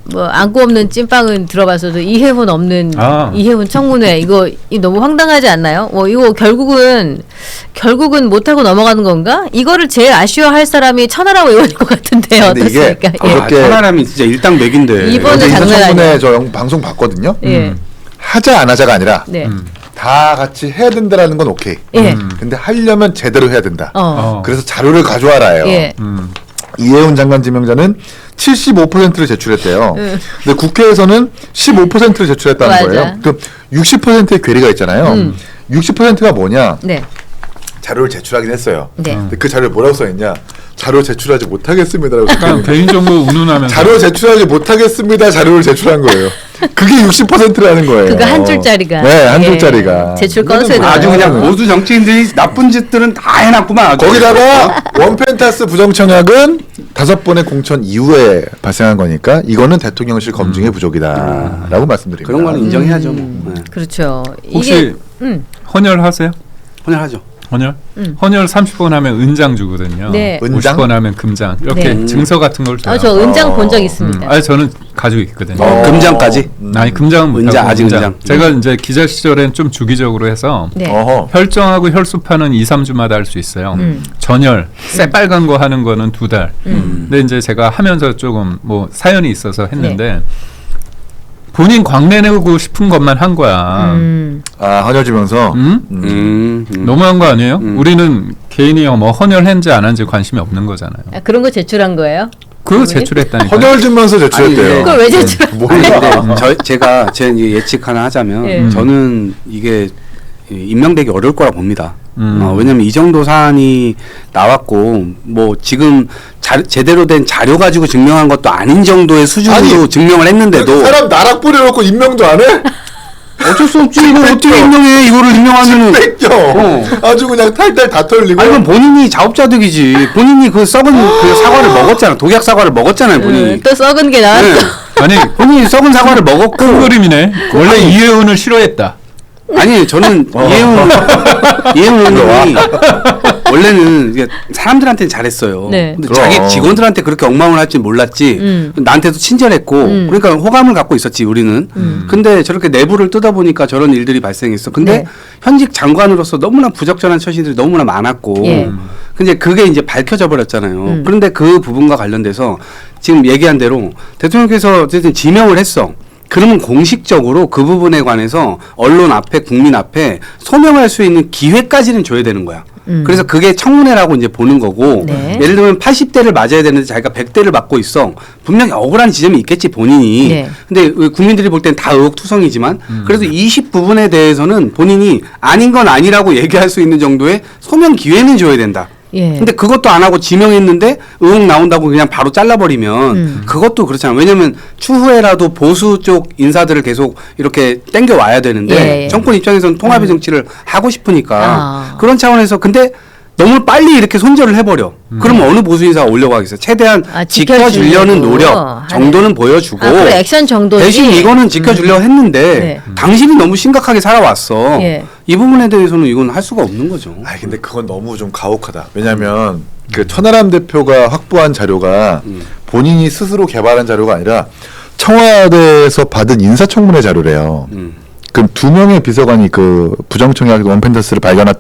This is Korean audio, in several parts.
뭐 안고 없는 찐빵은 들어봤어도 이해훈 없는 이해훈 청문회 이거 너무 황당하지 않나요? 이거 결국은 못하고 넘어가는 건가? 이거를 제일 아쉬워할 사람이 천하람 의원일 것 같은데 어떻습니까? 천하람이 진짜 일당백인데 이번에 청문회 저 방송 봤거든요. 하자 안 하자가 아니라 다 같이 해야 된다라는 건 오케이. 근데 하려면 제대로 해야 된다. 그래서 자료를 가져와라요. 이해훈 장관 지명자는 75%를 제출했대요. 근데 국회에서는 15%를 제출했다는 맞아. 거예요. 그럼 60%의 괴리가 있잖아요. 60%가 뭐냐? 자료를 제출하긴 했어요. 근데 그 자료를 뭐라고 써있냐? 자료 제출하지 못하겠습니다라고. 약간 개인정보 운운하면서 자료 제출하지 못하겠습니다. 자료를 제출한 거예요. 그게 60%라는 거예요. 그거 한 줄짜리가. 네, 한 줄짜리가. 제출 건수에 아주 그냥 보수 정치인들이 나쁜 짓들은 다 해놨구만. 거기다가 원펜타스 부정청약은 5번의 공천 이후에 발생한 거니까 이거는 대통령실 검증의 부족이다라고 말씀드립니다. 그런 거는 인정해야죠. 뭐. 그렇죠. 혹시 헌혈하세요? 헌혈하죠. 헌혈? 헌혈 30번 하면 은장 주거든요. 네. 50번 하면 금장. 이렇게 증서 같은 걸 줘요. 저 은장 본 적 있습니다. 아니 저는 가지고 있거든요. 금장까지? 아니 금장은 못하고 은장, 아직 은장. 제가 이제 기자 시절엔 좀 주기적으로 해서 혈정하고 혈소파는 2, 3주마다 할 수 있어요. 전혈, 새빨간 거 하는 거는 2달. 근데 이제 제가 하면서 조금 뭐 사연이 있어서 했는데 본인 광내내고 싶은 것만 한 거야. 헌혈지면서 너무한 거 아니에요? 우리는 개인이 뭐 헌혈했는지 안 한지 관심이 없는 거잖아요. 그런 거 제출한 거예요? 그거 제출했다니까. 헌혈지면서 제출했대요. 그걸 왜 제출한 거예요? 제가 제 예측 하나 하자면 저는 이게 임명되기 어려울 거라 봅니다. 왜냐면 이 정도 사안이 나왔고 뭐 지금 제대로 된 자료 가지고 증명한 것도 아닌 정도의 수준으로 증명을 했는데도 사람 나락 뿌려놓고 임명도 안 해? 어쩔 수 없지. 이걸 어떻게 임명해? 이거를 임명하면은 뺏겨. 아주 그냥 탈탈 다 털리고. 아니 그럼 본인이 자업자득이지. 본인이 그 썩은 그 사과를 먹었잖아. 독약 사과를 먹었잖아요. 본인이. 또 썩은 게 나왔어. 아니 본인이 썩은 사과를 먹었고. 큰 그림이네. 원래 이해훈을 싫어했다. 아니 저는 이해훈 의원이 원래는 이게 사람들한테는 잘했어요. 근데 자기 직원들한테 그렇게 엉망을 할 줄 몰랐지. 나한테도 친절했고 그러니까 호감을 갖고 있었지 우리는. 근데 저렇게 내부를 뜯어보니까 저런 일들이 발생했어. 근데 현직 장관으로서 너무나 부적절한 처신들이 너무나 많았고 근데 그게 이제 밝혀져 버렸잖아요. 그런데 그 부분과 관련돼서 지금 얘기한 대로 대통령께서 어쨌든 지명을 했어. 그러면 공식적으로 그 부분에 관해서 언론 앞에 국민 앞에 소명할 수 있는 기회까지는 줘야 되는 거야. 그래서 그게 청문회라고 이제 보는 거고 예를 들면 80대를 맞아야 되는데 자기가 100대를 맞고 있어. 분명히 억울한 지점이 있겠지 본인이. 근데 국민들이 볼 땐 다 의혹투성이지만 그래서 20 부분에 대해서는 본인이 아닌 건 아니라고 얘기할 수 있는 정도의 소명 기회는 줘야 된다. 근데 그것도 안 하고 지명했는데 의혹 나온다고 그냥 바로 잘라버리면 그것도 그렇잖아요. 왜냐면 추후에라도 보수 쪽 인사들을 계속 이렇게 땡겨 와야 되는데 정권 입장에서는 통합의 정치를 하고 싶으니까 그런 차원에서 근데 너무 빨리 이렇게 손절을 해버려. 그러면 어느 보수 인사가 오려고 하겠어요. 최대한 지켜주려는 노력 정도는 보여주고 액션 정도지. 대신 이거는 지켜주려고 했는데 당신이 너무 심각하게 살아왔어. 이 부분에 대해서는 이건 할 수가 없는 거죠. 근데 그건 너무 좀 가혹하다. 왜냐하면 그 천하람 대표가 확보한 자료가 본인이 스스로 개발한 자료가 아니라 청와대에서 받은 인사청문회 자료래요. 그럼 2명의 비서관이 그 부정청약 원펜타스를 발견한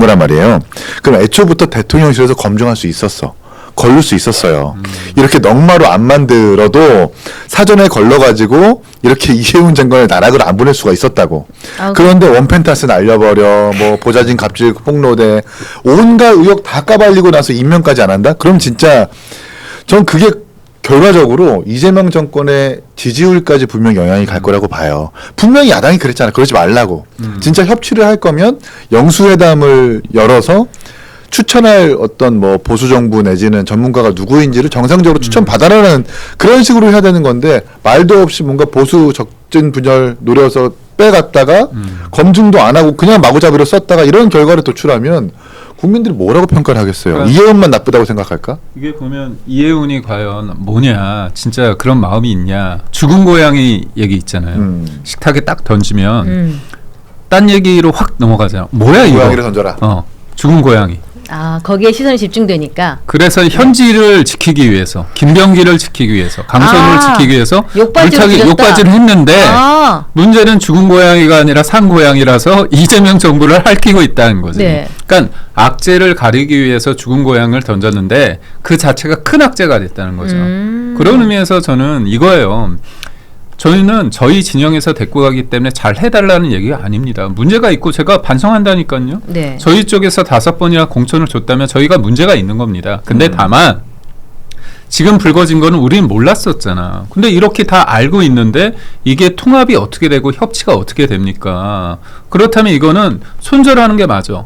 거란 말이에요. 그럼 애초부터 대통령실에서 검증할 수 있었어. 걸릴 수 있었어요. 이렇게 넉마로 안 만들어도 사전에 걸러가지고 이렇게 이해훈 장관을 나락을 안 보낼 수가 있었다고. 그런데 원펜타스 날려버려, 뭐 보좌진 갑질 폭로돼, 온갖 의혹 다 까발리고 나서 임명까지 안 한다? 그럼 진짜 전 그게 결과적으로 이재명 정권의 지지율까지 분명히 영향이 갈 거라고 봐요. 분명히 야당이 그랬잖아. 그러지 말라고. 진짜 협치를 할 거면 영수회담을 열어서 추천할 어떤 뭐 보수 정부 내지는 전문가가 누구인지를 정상적으로 추천받아라는 그런 식으로 해야 되는 건데 말도 없이 뭔가 보수 적진 분열 노려서 빼갔다가 검증도 안 하고 그냥 마구잡이로 썼다가 이런 결과를 도출하면 국민들이 뭐라고 평가를 하겠어요? 그러니까 이해훈만 나쁘다고 생각할까? 이게 보면 이해훈이 과연 뭐냐, 진짜 그런 마음이 있냐. 죽은 고양이 얘기 있잖아요. 식탁에 딱 던지면 딴 얘기로 확 넘어가잖아. 뭐야 이거? 고양이를 던져라. 죽은 고양이. 아, 거기에 시선이 집중되니까. 그래서 현지를 지키기 위해서, 김병기를 지키기 위해서, 강선우를 지키기 위해서 욕받이를 했는데 문제는 죽은 고양이가 아니라 산 고양이라서 이재명 정부를 핥히고 있다는 거지. 네. 그러니까 악재를 가리기 위해서 죽은 고양이를 던졌는데 그 자체가 큰 악재가 됐다는 거죠. 그런 의미에서 저는 이거예요. 저희는 저희 진영에서 데리고 가기 때문에 잘 해달라는 얘기가 아닙니다. 문제가 있고 제가 반성한다니까요. 네. 저희 쪽에서 5번이나 공천을 줬다면 저희가 문제가 있는 겁니다. 근데 다만 지금 불거진 거는 우리는 몰랐었잖아. 근데 이렇게 다 알고 있는데 이게 통합이 어떻게 되고 협치가 어떻게 됩니까? 그렇다면 이거는 손절하는 게 맞아.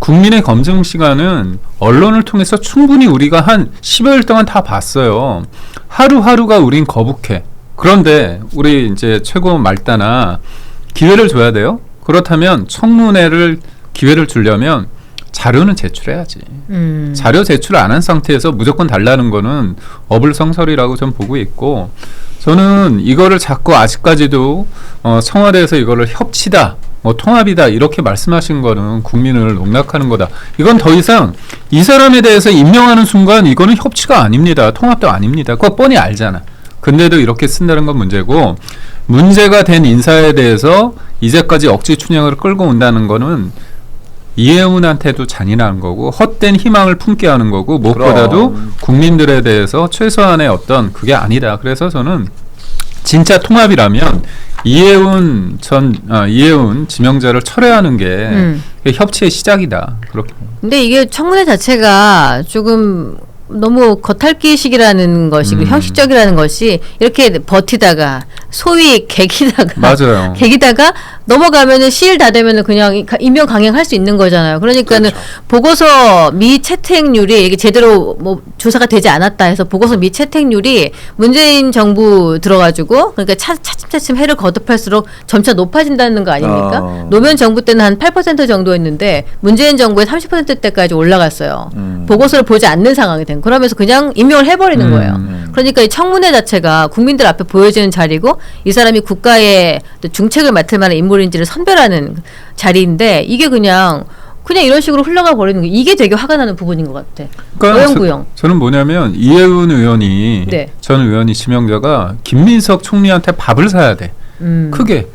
국민의 검증 시간은 언론을 통해서 충분히 우리가 한 10여일 동안 다 봤어요. 하루하루가 우린 거북해. 그런데 우리 이제 최고 말단아 기회를 줘야 돼요. 그렇다면 청문회를 기회를 주려면 자료는 제출해야지. 자료 제출 안 한 상태에서 무조건 달라는 거는 어불성설이라고 전 보고 있고, 저는 이거를 자꾸 아직까지도 청와대에서 이거를 협치다, 통합이다 이렇게 말씀하신 거는 국민을 농락하는 거다. 이건 더 이상 이 사람에 대해서 임명하는 순간 이거는 협치가 아닙니다. 통합도 아닙니다. 그거 뻔히 알잖아. 근데도 이렇게 쓴다는 건 문제고, 문제가 된 인사에 대해서 이제까지 억지 춘향을 끌고 온다는 거는 이해운한테도 잔인한 거고 헛된 희망을 품게 하는 거고, 무엇보다도 국민들에 대해서 최소한의 어떤 그게 아니다. 그래서 저는 진짜 통합이라면 이해운 지명자를 철회하는 게 협치의 시작이다. 그렇게. 근데 이게 청문회 자체가 조금 너무 겉핥기식이라는 것이 형식적이라는 것이 이렇게 버티다가 소위 맞아요. 개기다가 넘어가면은 시일 다 되면은 그냥 임명 강행할 수 있는 거잖아요. 그러니까는 그렇죠. 보고서 미채택률이 이게 제대로 뭐 조사가 되지 않았다 해서 보고서 미채택률이 문재인 정부 들어가지고 그러니까 차츰차츰 해를 거듭할수록 점차 높아진다는 거 아닙니까? 노무현 정부 때는 한 8% 정도였는데 문재인 정부의 30%대까지 올라갔어요. 보고서를 보지 않는 상황이 된. 그러면서 그냥 임명을 해버리는 거예요. 그러니까 이 청문회 자체가 국민들 앞에 보여지는 자리고 이 사람이 국가의 중책을 맡을 만한 인물인지를 선별하는 자리인데 이게 그냥 이런 식으로 흘러가 버리는 게 이게 되게 화가 나는 부분인 것 같아. 그러니까 어영부영. 저는 뭐냐면 이해운 의원이 전 의원이 지명자가 김민석 총리한테 밥을 사야 돼. 크게.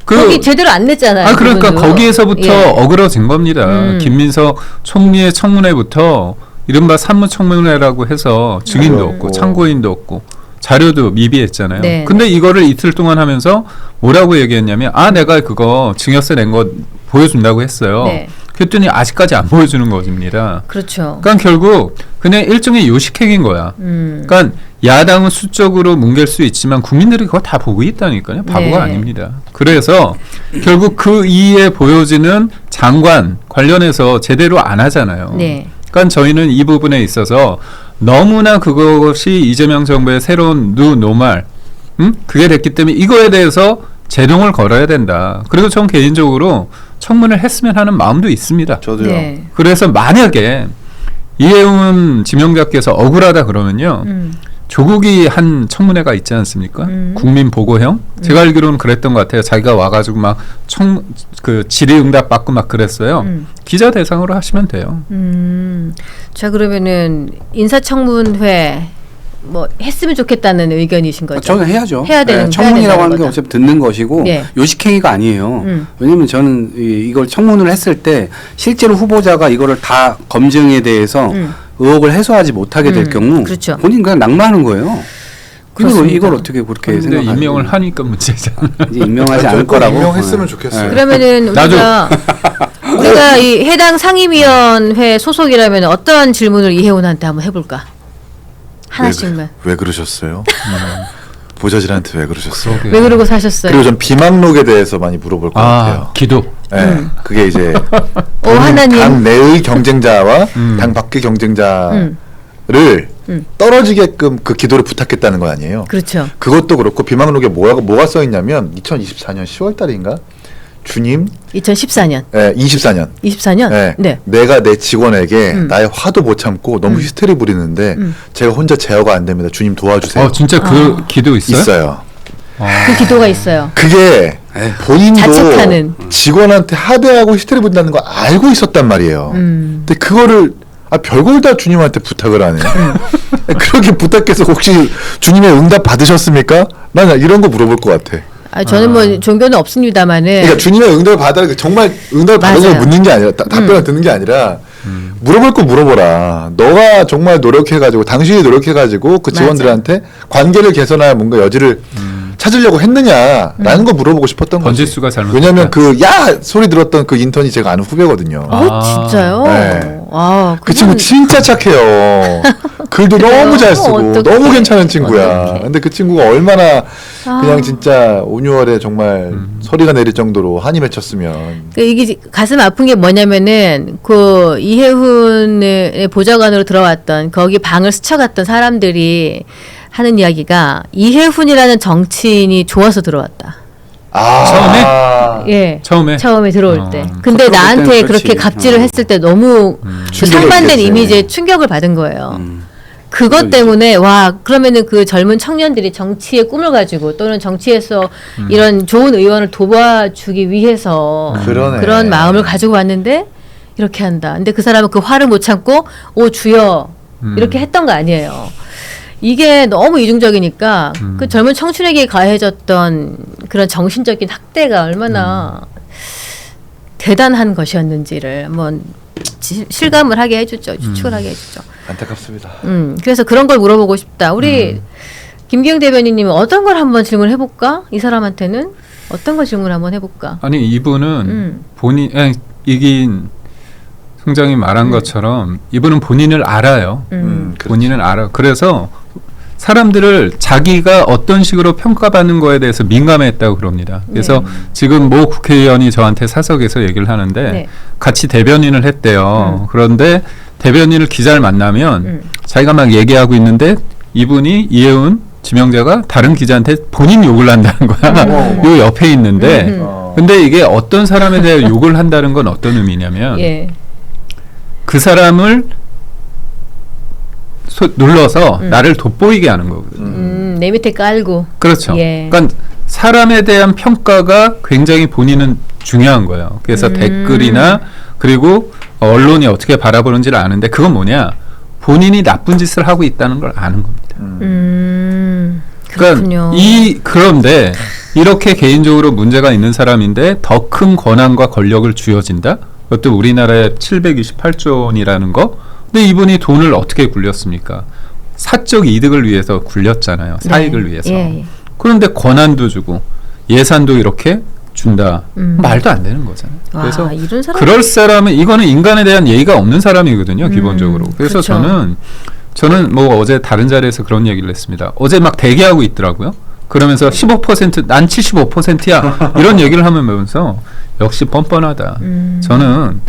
거기 제대로 안 냈잖아요. 그러니까 거기에서부터 어그러진 겁니다. 김민석 총리의 청문회부터 이른바 산무청문회라고 해서 증인도 없고 참고인도 없고 자료도 미비했잖아요. 네. 근데 이거를 이틀 동안 하면서 뭐라고 얘기했냐면 내가 그거 증여세 낸 거 보여준다고 했어요. 네. 그랬더니 아직까지 안 보여주는 것입니다. 그렇죠. 그러니까 결국 그냥 일종의 요식행인 거야. 그러니까 야당은 수적으로 뭉갤 수 있지만 국민들이 그거 다 보고 있다니까요. 바보가 아닙니다. 그래서 결국 그 이에 보여지는 장관 관련해서 제대로 안 하잖아요. 네. 그러니까 저희는 이 부분에 있어서 너무나 그것이 이재명 정부의 새로운 노말 그게 됐기 때문에 이거에 대해서 제동을 걸어야 된다. 그리고 전 개인적으로 청문을 했으면 하는 마음도 있습니다. 저도요. 네. 그래서 만약에 이해운 지명자께서 억울하다 그러면요. 조국이 한 청문회가 있지 않습니까? 국민 보고형? 제가 알기로는 그랬던 것 같아요. 자기가 와가지고 막 질의응답 받고 막 그랬어요. 기자 대상으로 하시면 돼요. 자, 그러면은 인사청문회 뭐 했으면 좋겠다는 의견이신 거죠? 저는 해야죠. 해야 되는 청문이라고 하는 게 어차피 듣는 것이고 요식행위가 아니에요. 왜냐하면 저는 이걸 청문을 했을 때 실제로 후보자가 이거를 다 검증에 대해서 의혹을 해소하지 못하게 될 경우 그렇죠. 본인 그냥 낙마하는 거예요. 그리고 이걸 어떻게 그렇게 생각하는 임명을 하니까 문제잖아. 이제 임명하지 않을 거라고. 임명했으면 좋겠어요. 그러면은 우리가 이 해당 상임위원회 소속이라면 어떤 질문을 이해운한테 한번 해볼까? 하나씩만. 왜 그러셨어요? 보좌진한테 왜 그러셨어요? 왜 그러고 사셨어요? 그리고 전 비망록에 대해서 많이 물어볼 것 같아요. 기도. 네, 그게 이제 하나님. 당 내의 경쟁자와 당 밖의 경쟁자를 떨어지게끔 그 기도를 부탁했다는 거 아니에요? 그렇죠. 그것도 그렇고 비망록에 뭐가 써 있냐면 2024년 10월 달인가? 주님 2014년. 네, 24년. 24년? 네. 네. 내가 내 직원에게 나의 화도 못 참고 너무 히스테리 부리는데 제가 혼자 제어가 안 됩니다. 주님 도와주세요. 진짜 그 기도 있어요? 있어요. 그 기도가 있어요. 그게 본인도 자책하는. 직원한테 하대하고 히스테리 부린다는 거 알고 있었단 말이에요. 근데 그거를 별걸 다 주님한테 부탁을 하네. 그렇게 부탁해서 혹시 주님의 응답 받으셨습니까? 난 이런 거 물어볼 것 같아. 저는 뭐 종교는 없습니다만은. 그러니까 주님의 응답을 받아라. 정말 응답을 받은 걸 묻는 게 아니라 답변을 듣는 게 아니라 물어볼 거 물어보라. 너가 정말 노력해가지고 당신이 노력해가지고 그 직원들한테 관계를 개선할 뭔가 여지를 찾으려고 했느냐라는 거 물어보고 싶었던 거지. 번지수가 잘못. 왜냐하면 그 야 소리 들었던 그 인턴이 제가 아는 후배거든요. 진짜요? 네. 그 그건... 친구 진짜 착해요. 글도 너무 잘 쓰고 어떡해. 너무 괜찮은 친구야. 어떡해. 근데 그 친구가 얼마나 그냥 진짜 온유월에 정말 소리가 내릴 정도로 한이 맺혔으면. 이게 가슴 아픈 게 뭐냐면은 그 이혜훈의 보좌관으로 들어왔던 거기 방을 스쳐갔던 사람들이 하는 이야기가 이혜훈이라는 정치인이 좋아서 들어왔다. 처음에? 예. 처음에 들어올 때. 겉으로 근데 볼 나한테 때는 그렇게 그렇지. 갑질을 했을 때 너무 상반된 이미지에 충격을 받은 거예요. 그것 때문에 그러면은 그 젊은 청년들이 정치의 꿈을 가지고 또는 정치에서 이런 좋은 의원을 도와주기 위해서 그런 마음을 가지고 왔는데 이렇게 한다. 근데 그 사람은 그 화를 못 참고 오 주여 이렇게 했던 거 아니에요. 이게 너무 이중적이니까 그 젊은 청춘에게 가해졌던 그런 정신적인 학대가 얼마나 대단한 것이었는지를 한번 실감을 하게 해주죠. 추측을 하게 해주죠. 안타깝습니다. 그래서 그런 걸 물어보고 싶다. 우리 김기영 대변인님은 어떤 걸 한번 질문해볼까? 이 사람한테는 어떤 걸 질문 한번 해볼까? 아니 이분은 이긴 총장이 말한 것처럼 이분은 본인을 알아요. 본인을 알아. 그래서 사람들을 자기가 어떤 식으로 평가받는 거에 대해서 민감했다고 그럽니다. 그래서 지금 모 국회의원이 저한테 사석에서 얘기를 하는데 같이 대변인을 했대요. 그런데 대변인을 기자를 만나면 자기가 막 얘기하고 있는데 이분이 이혜훈 지명자가 다른 기자한테 본인 욕을 한다는 거야. 요 옆에 있는데 근데 이게 어떤 사람에 대해 욕을 한다는 건 어떤 의미냐면 그 사람을 눌러서 나를 돋보이게 하는 거거든요. 내 밑에 깔고. 그렇죠. 그러니까 사람에 대한 평가가 굉장히 본인은 중요한 거예요. 그래서 댓글이나 그리고 언론이 어떻게 바라보는지를 아는데 그건 뭐냐? 본인이 나쁜 짓을 하고 있다는 걸 아는 겁니다. 그렇군요. 그런데 이렇게 개인적으로 문제가 있는 사람인데 더 큰 권한과 권력을 쥐어진다? 그것도 우리나라의 728조 원이라는 거. 근데 이분이 돈을 어떻게 굴렸습니까? 사적 이득을 위해서 굴렸잖아요. 사익을 위해서. 그런데 권한도 주고 예산도 이렇게 준다. 말도 안 되는 거잖아요. 그래서 이런 사람... 그럴 사람은 이거는 인간에 대한 예의가 없는 사람이거든요. 기본적으로. 그래서 그렇죠. 저는 뭐 어제 다른 자리에서 그런 얘기를 했습니다. 어제 막 대기하고 있더라고요. 그러면서 15% 난 75%야 이런 얘기를 하면서 역시 뻔뻔하다. 저는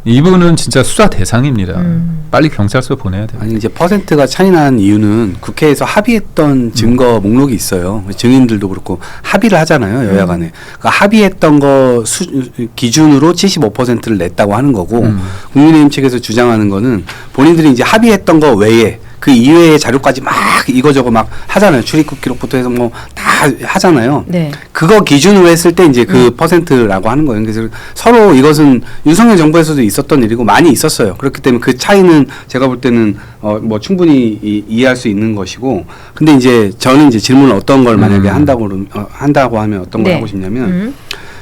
이분은 진짜 수사 대상입니다. 빨리 경찰서 보내야 돼요. 아니 이제 퍼센트가 차이 나는 이유는 국회에서 합의했던 증거 목록이 있어요. 증인들도 그렇고 합의를 하잖아요. 여야 간에. 그러니까 합의했던 거 기준으로 75%를 냈다고 하는 거고 국민의힘 측에서 주장하는 거는 본인들이 이제 합의했던 거 외에 그 이외의 자료까지 막 이거저거 막 하잖아요. 출입국 기록부터 해서 뭐 다 하잖아요. 그거 기준으로 했을 때 이제 그 퍼센트라고 하는 거예요. 그래서 서로 이것은 윤석열 정부에서도 있었던 일이고 많이 있었어요. 그렇기 때문에 그 차이는 제가 볼 때는 뭐 충분히 이해할 수 있는 것이고. 근데 이제 저는 이제 질문을 어떤 걸 만약에 한다고 하면 어떤 걸 하고 싶냐면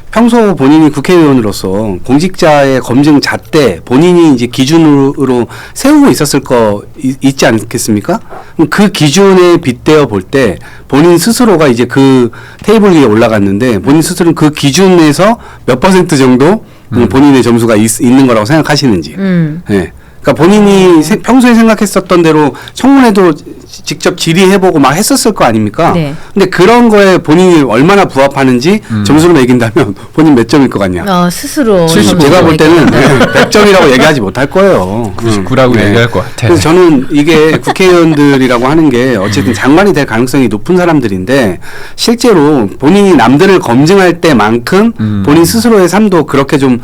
평소 본인이 국회의원으로서 공직자의 검증 잣대 본인이 이제 기준으로 세우고 있었을 거 있지 않겠습니까? 그럼 그 기준에 빗대어 볼 때 본인 스스로가 이제 그 테이블 위에 올라갔는데 본인 스스로는 그 기준에서 몇 퍼센트 정도 본인의 점수가 있는 거라고 생각하시는지. 네. 그러니까 본인이 평소에 생각했었던 대로 청문회도 직접 질의해보고 막 했었을 거 아닙니까? 근데 그런 거에 본인이 얼마나 부합하는지 점수를 매긴다면 본인 몇 점일 것 같냐? 스스로. 제가 볼 때는 100점이라고 얘기하지 못할 거예요. 99라고 얘기할 것 같아. 그래서 저는 이게 국회의원들이라고 하는 게 어쨌든 장관이 될 가능성이 높은 사람들인데 실제로 본인이 남들을 검증할 때만큼 본인 스스로의 삶도 그렇게 좀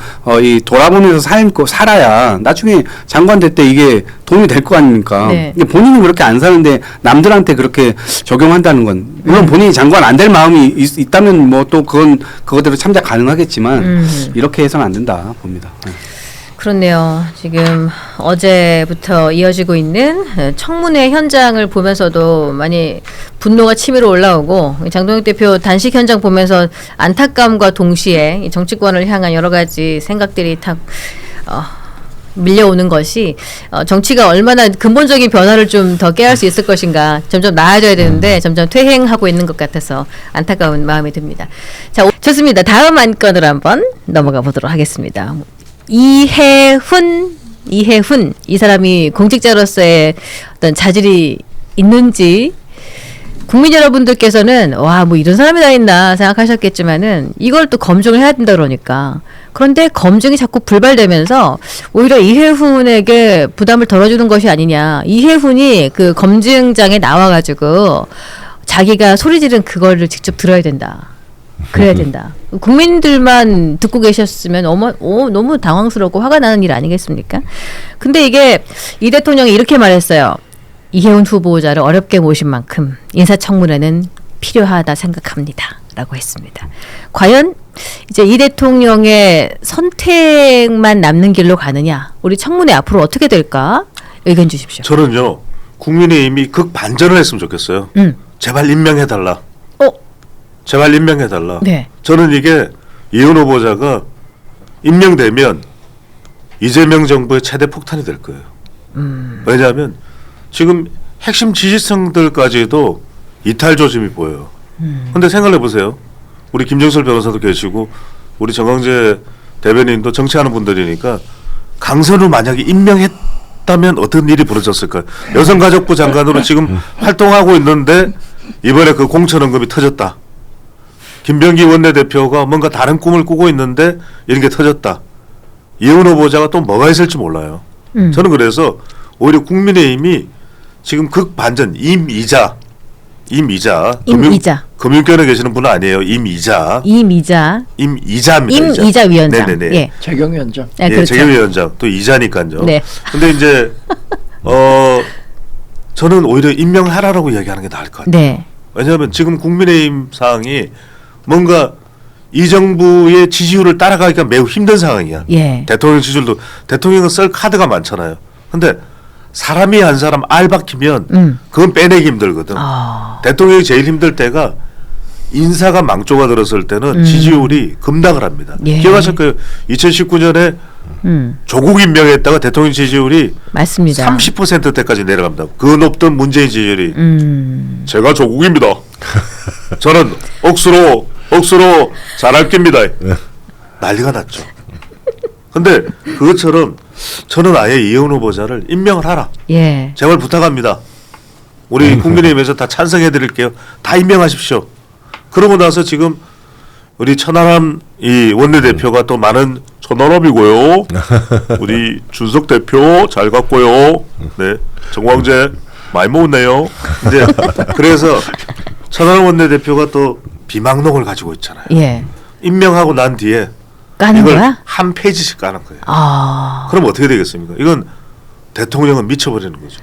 돌아보면서 살아야 나중에 장관 장관 될 때 이게 도움이 될 거 아닙니까? 네. 본인이 그렇게 안 사는데 남들한테 그렇게 적용한다는 건 물론 본인이 장관 안 될 마음이 있다면 뭐 또 그거대로 참작 가능하겠지만 이렇게 해서는 안 된다 봅니다. 네. 그렇네요. 지금 어제부터 이어지고 있는 청문회 현장을 보면서도 많이 분노가 치밀어 올라오고 장동혁 대표 단식 현장 보면서 안타까움과 동시에 이 정치권을 향한 여러 가지 생각들이 다 밀려오는 것이 정치가 얼마나 근본적인 변화를 좀 더 깨할 수 있을 것인가 점점 나아져야 되는데 점점 퇴행하고 있는 것 같아서 안타까운 마음이 듭니다. 자, 좋습니다. 다음 안건으로 한번 넘어가 보도록 하겠습니다. 이해훈 이 사람이 공직자로서의 어떤 자질이 있는지 국민 여러분들께서는 와 뭐 이런 사람이 다 있나 생각하셨겠지만은 이걸 또 검증을 해야 된다 그러니까 그런데 검증이 자꾸 불발되면서 오히려 이해훈에게 부담을 덜어주는 것이 아니냐 이해훈이 그 검증장에 나와가지고 자기가 소리 지른 그거를 직접 들어야 된다. 그래야 된다. 국민들만 듣고 계셨으면 너무 당황스럽고 화가 나는 일 아니겠습니까? 근데 이게 이 대통령이 이렇게 말했어요. 이해훈 후보자를 어렵게 모신 만큼 인사청문회는 필요하다 생각합니다. 라고 했습니다. 과연 이제 이 대통령의 선택만 남는 길로 가느냐? 우리 청문회 앞으로 어떻게 될까? 의견 주십시오. 저는요. 국민의힘이 극반전을 했으면 좋겠어요. 제발 임명해달라. 제발 임명해달라. 네. 저는 이게 이해훈 후보자가 임명되면 이재명 정부의 최대 폭탄이 될 거예요. 왜냐하면 지금 핵심 지지층들까지도 이탈 조짐이 보여요. 그런데 생각해 보세요. 우리 김정철 변호사도 계시고 우리 정광재 대변인도 정치하는 분들이니까 강선우 만약에 임명했다면 어떤 일이 벌어졌을까요? 여성가족부 장관으로 지금 활동하고 있는데 이번에 그 공천 언급이 터졌다. 김병기 원내대표가 뭔가 다른 꿈을 꾸고 있는데 이런 게 터졌다. 이해훈 후보자가 또 뭐가 있을지 몰라요. 저는 그래서 오히려 국민의힘이 지금 극반전 임이자 금융권에 계시는 분은 아니에요. 임이자입니다. 임이자 위원장. 네네네. 예. 재경위원장. 네, 예, 그렇죠. 재경위원장 또 이자니까요. 네. 근데 이제 저는 오히려 임명하라라고 이야기하는 게 나을 것 같아요. 네. 왜냐하면 지금 국민의힘 상황이 뭔가 이 정부의 지지율을 따라가기가 매우 힘든 상황이야. 예. 대통령 지지율도 대통령은 쓸 카드가 많잖아요. 근데 사람이 한 사람 알 박히면 그건 빼내기 힘들거든. 대통령이 제일 힘들 때가 인사가 망조가 들었을 때는 지지율이 급락을 합니다. 예. 기억하실 거예요. 2019년에 조국 임명했다가 대통령 지지율이 맞습니다. 30%대까지 내려갑니다. 그 높던 문재인 지지율이 제가 조국입니다. 저는 억수로 잘할 겁니다. 난리가 났죠. 근데 그것처럼 저는 아예 이해훈 후보자를 임명을 하라. 예. 제발 부탁합니다. 우리 국민의힘에서 다 찬성해 드릴게요. 다 임명하십시오. 그러고 나서 지금 우리 천하람 이 원내대표가 또 많은 천하람이고요. 우리 준석 대표 잘 갔고요. 네, 정광재 많이 먹었네요. 이제 그래서 천하람 원내대표가 또 비망록을 가지고 있잖아요. 예. 임명하고 난 뒤에 까는 이걸 거야? 한 페이지씩 까는 거예요. 그럼 어떻게 되겠습니까? 이건 대통령은 미쳐버리는 거죠.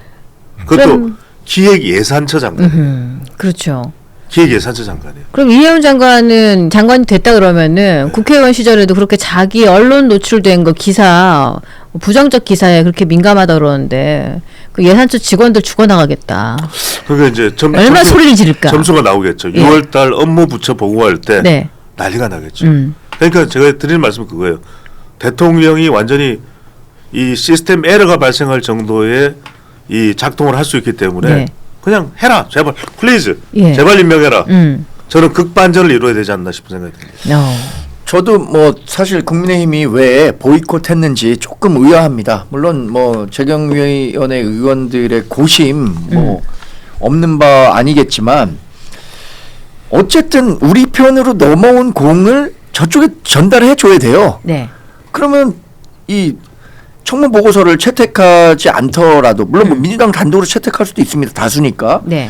그것도 기획예산처 장관. 그렇죠. 기획예산처 장관이에요. 그럼 이해훈 장관은 장관이 됐다 그러면은 국회의원 시절에도 그렇게 자기 언론 노출된 거 기사 부정적 기사에 그렇게 민감하다 그러는데 그 예산처 직원들 죽어나가겠다. 그게 이제 얼마나 소리를 지를까? 점수가 나오겠죠. 예. 6월달 업무 부처 보고할 때 네. 난리가 나겠죠. 그러니까 제가 드리는 말씀은 그거예요. 대통령이 완전히 이 시스템 에러가 발생할 정도의 이 작동을 할 수 있기 때문에 네. 그냥 해라 제발 플리즈 예. 제발 임명해라. 저는 극반전을 이루어야 되지 않나 싶은 생각이 듭니다. 저도 뭐 사실 국민의힘이 왜 보이콧했는지 조금 의아합니다. 물론 뭐 재경위원회 의원들의 고심 뭐 없는 바 아니겠지만 어쨌든 우리 편으로 넘어온 공을 저쪽에 전달해 줘야 돼요. 네. 그러면 이 청문 보고서를 채택하지 않더라도 물론 뭐 민주당 단독으로 채택할 수도 있습니다. 다수니까. 네.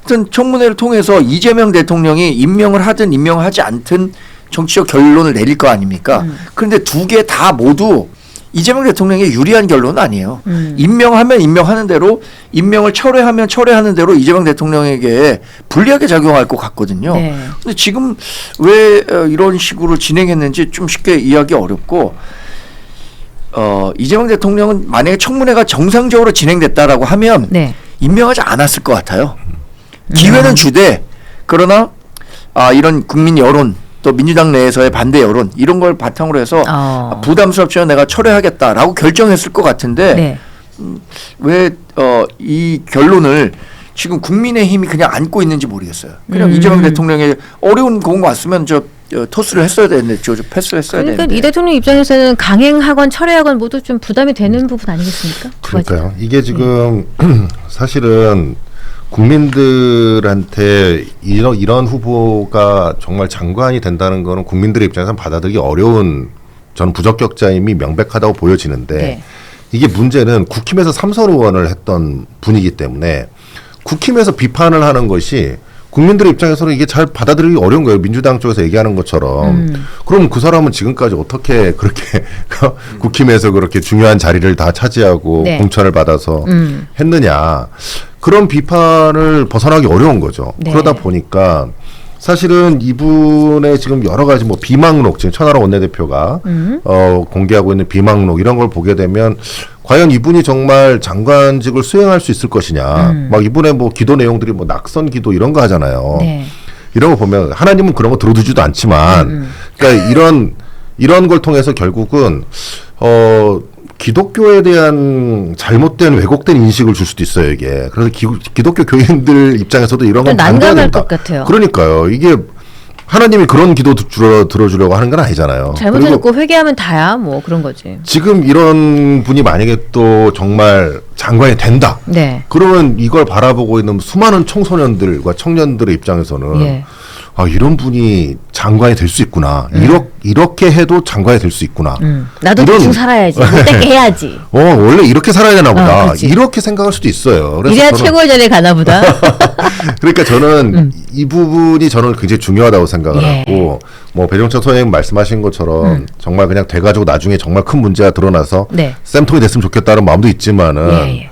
하여튼 청문회를 통해서 이재명 대통령이 임명을 하든 임명하지 않든 정치적 결론을 내릴 거 아닙니까? 그런데 두 개 다 모두 이재명 대통령의 유리한 결론은 아니에요. 임명하면 임명하는 대로 임명을 철회하면 철회하는 대로 이재명 대통령에게 불리하게 작용할 것 같거든요. 네. 근데 지금 왜 이런 식으로 진행했는지 좀 쉽게 이해하기 어렵고 이재명 대통령은 만약에 청문회가 정상적으로 진행됐다라고 하면 네. 임명하지 않았을 것 같아요. 기회는 주되 그러나 이런 국민 여론 또 민주당 내에서의 반대 여론 이런 걸 바탕으로 해서 부담스럽지만 내가 철회하겠다라고 결정했을 것 같은데 네. 왜 이 결론을 지금 국민의힘이 그냥 안고 있는지 모르겠어요. 그냥 이재명 대통령의 어려운 공 왔으면 토스를 했어야 되는데 패스를 했어야 그러니까 되는데. 이 대통령 입장에서는 강행하건 철회하건 모두 좀 부담이 되는 부분 아니겠습니까? 그러니까요. 이게 지금 사실은 국민들한테 이런 후보가 정말 장관이 된다는 거는 국민들의 입장에서는 받아들이기 어려운 저는 부적격자임이 명백하다고 보여지는데 네. 이게 문제는 국힘에서 3선 의원을 했던 분이기 때문에 국힘에서 비판을 하는 것이 국민들의 입장에서는 이게 잘 받아들이기 어려운 거예요. 민주당 쪽에서 얘기하는 것처럼. 그럼 그 사람은 지금까지 어떻게 그렇게 국힘에서 그렇게 중요한 자리를 다 차지하고 네. 공천을 받아서 했느냐. 그런 비판을 벗어나기 어려운 거죠. 네. 그러다 보니까 사실은 이분의 지금 여러 가지 뭐 비망록 지금 천하람 원내대표가 공개하고 있는 비망록 이런 걸 보게 되면 과연 이분이 정말 장관직을 수행할 수 있을 것이냐. 막 이분의 뭐 기도 내용들이 뭐 낙선 기도 이런 거 하잖아요. 네. 이런 거 보면 하나님은 그런 거 들어두지도 않지만 그러니까 이런 걸 통해서 결국은 기독교에 대한 잘못된 왜곡된 인식을 줄 수도 있어요, 이게. 그래서 기독교 교인들 입장에서도 이런 건 반대해야 난감할 된다. 것 같아요. 그러니까요. 이게 하나님이 그런 기도 들어주려고 하는 건 아니잖아요. 잘못해놓고 회개하면 다야 뭐 그런 거지. 지금 이런 분이 만약에 또 정말 장관이 된다. 네. 그러면 이걸 바라보고 있는 수많은 청소년들과 청년들의 입장에서는 예. 이런 분이 장관이 될 수 있구나. 이렇게 해도 장관이 될 수 있구나. 나도 대충 살아야지. 못되게 해야지. 원래 이렇게 살아야 되나 보다. 그렇지. 이렇게 생각할 수도 있어요. 그래서 이래야 저는 최고의 자리에 가나 보다. 그러니까 저는 이 부분이 저는 굉장히 중요하다고 생각을 예. 하고 뭐 배종철 선생님 말씀하신 것처럼 정말 그냥 돼가지고 나중에 정말 큰 문제가 드러나서 네. 쌤통이 됐으면 좋겠다는 마음도 있지만은 예.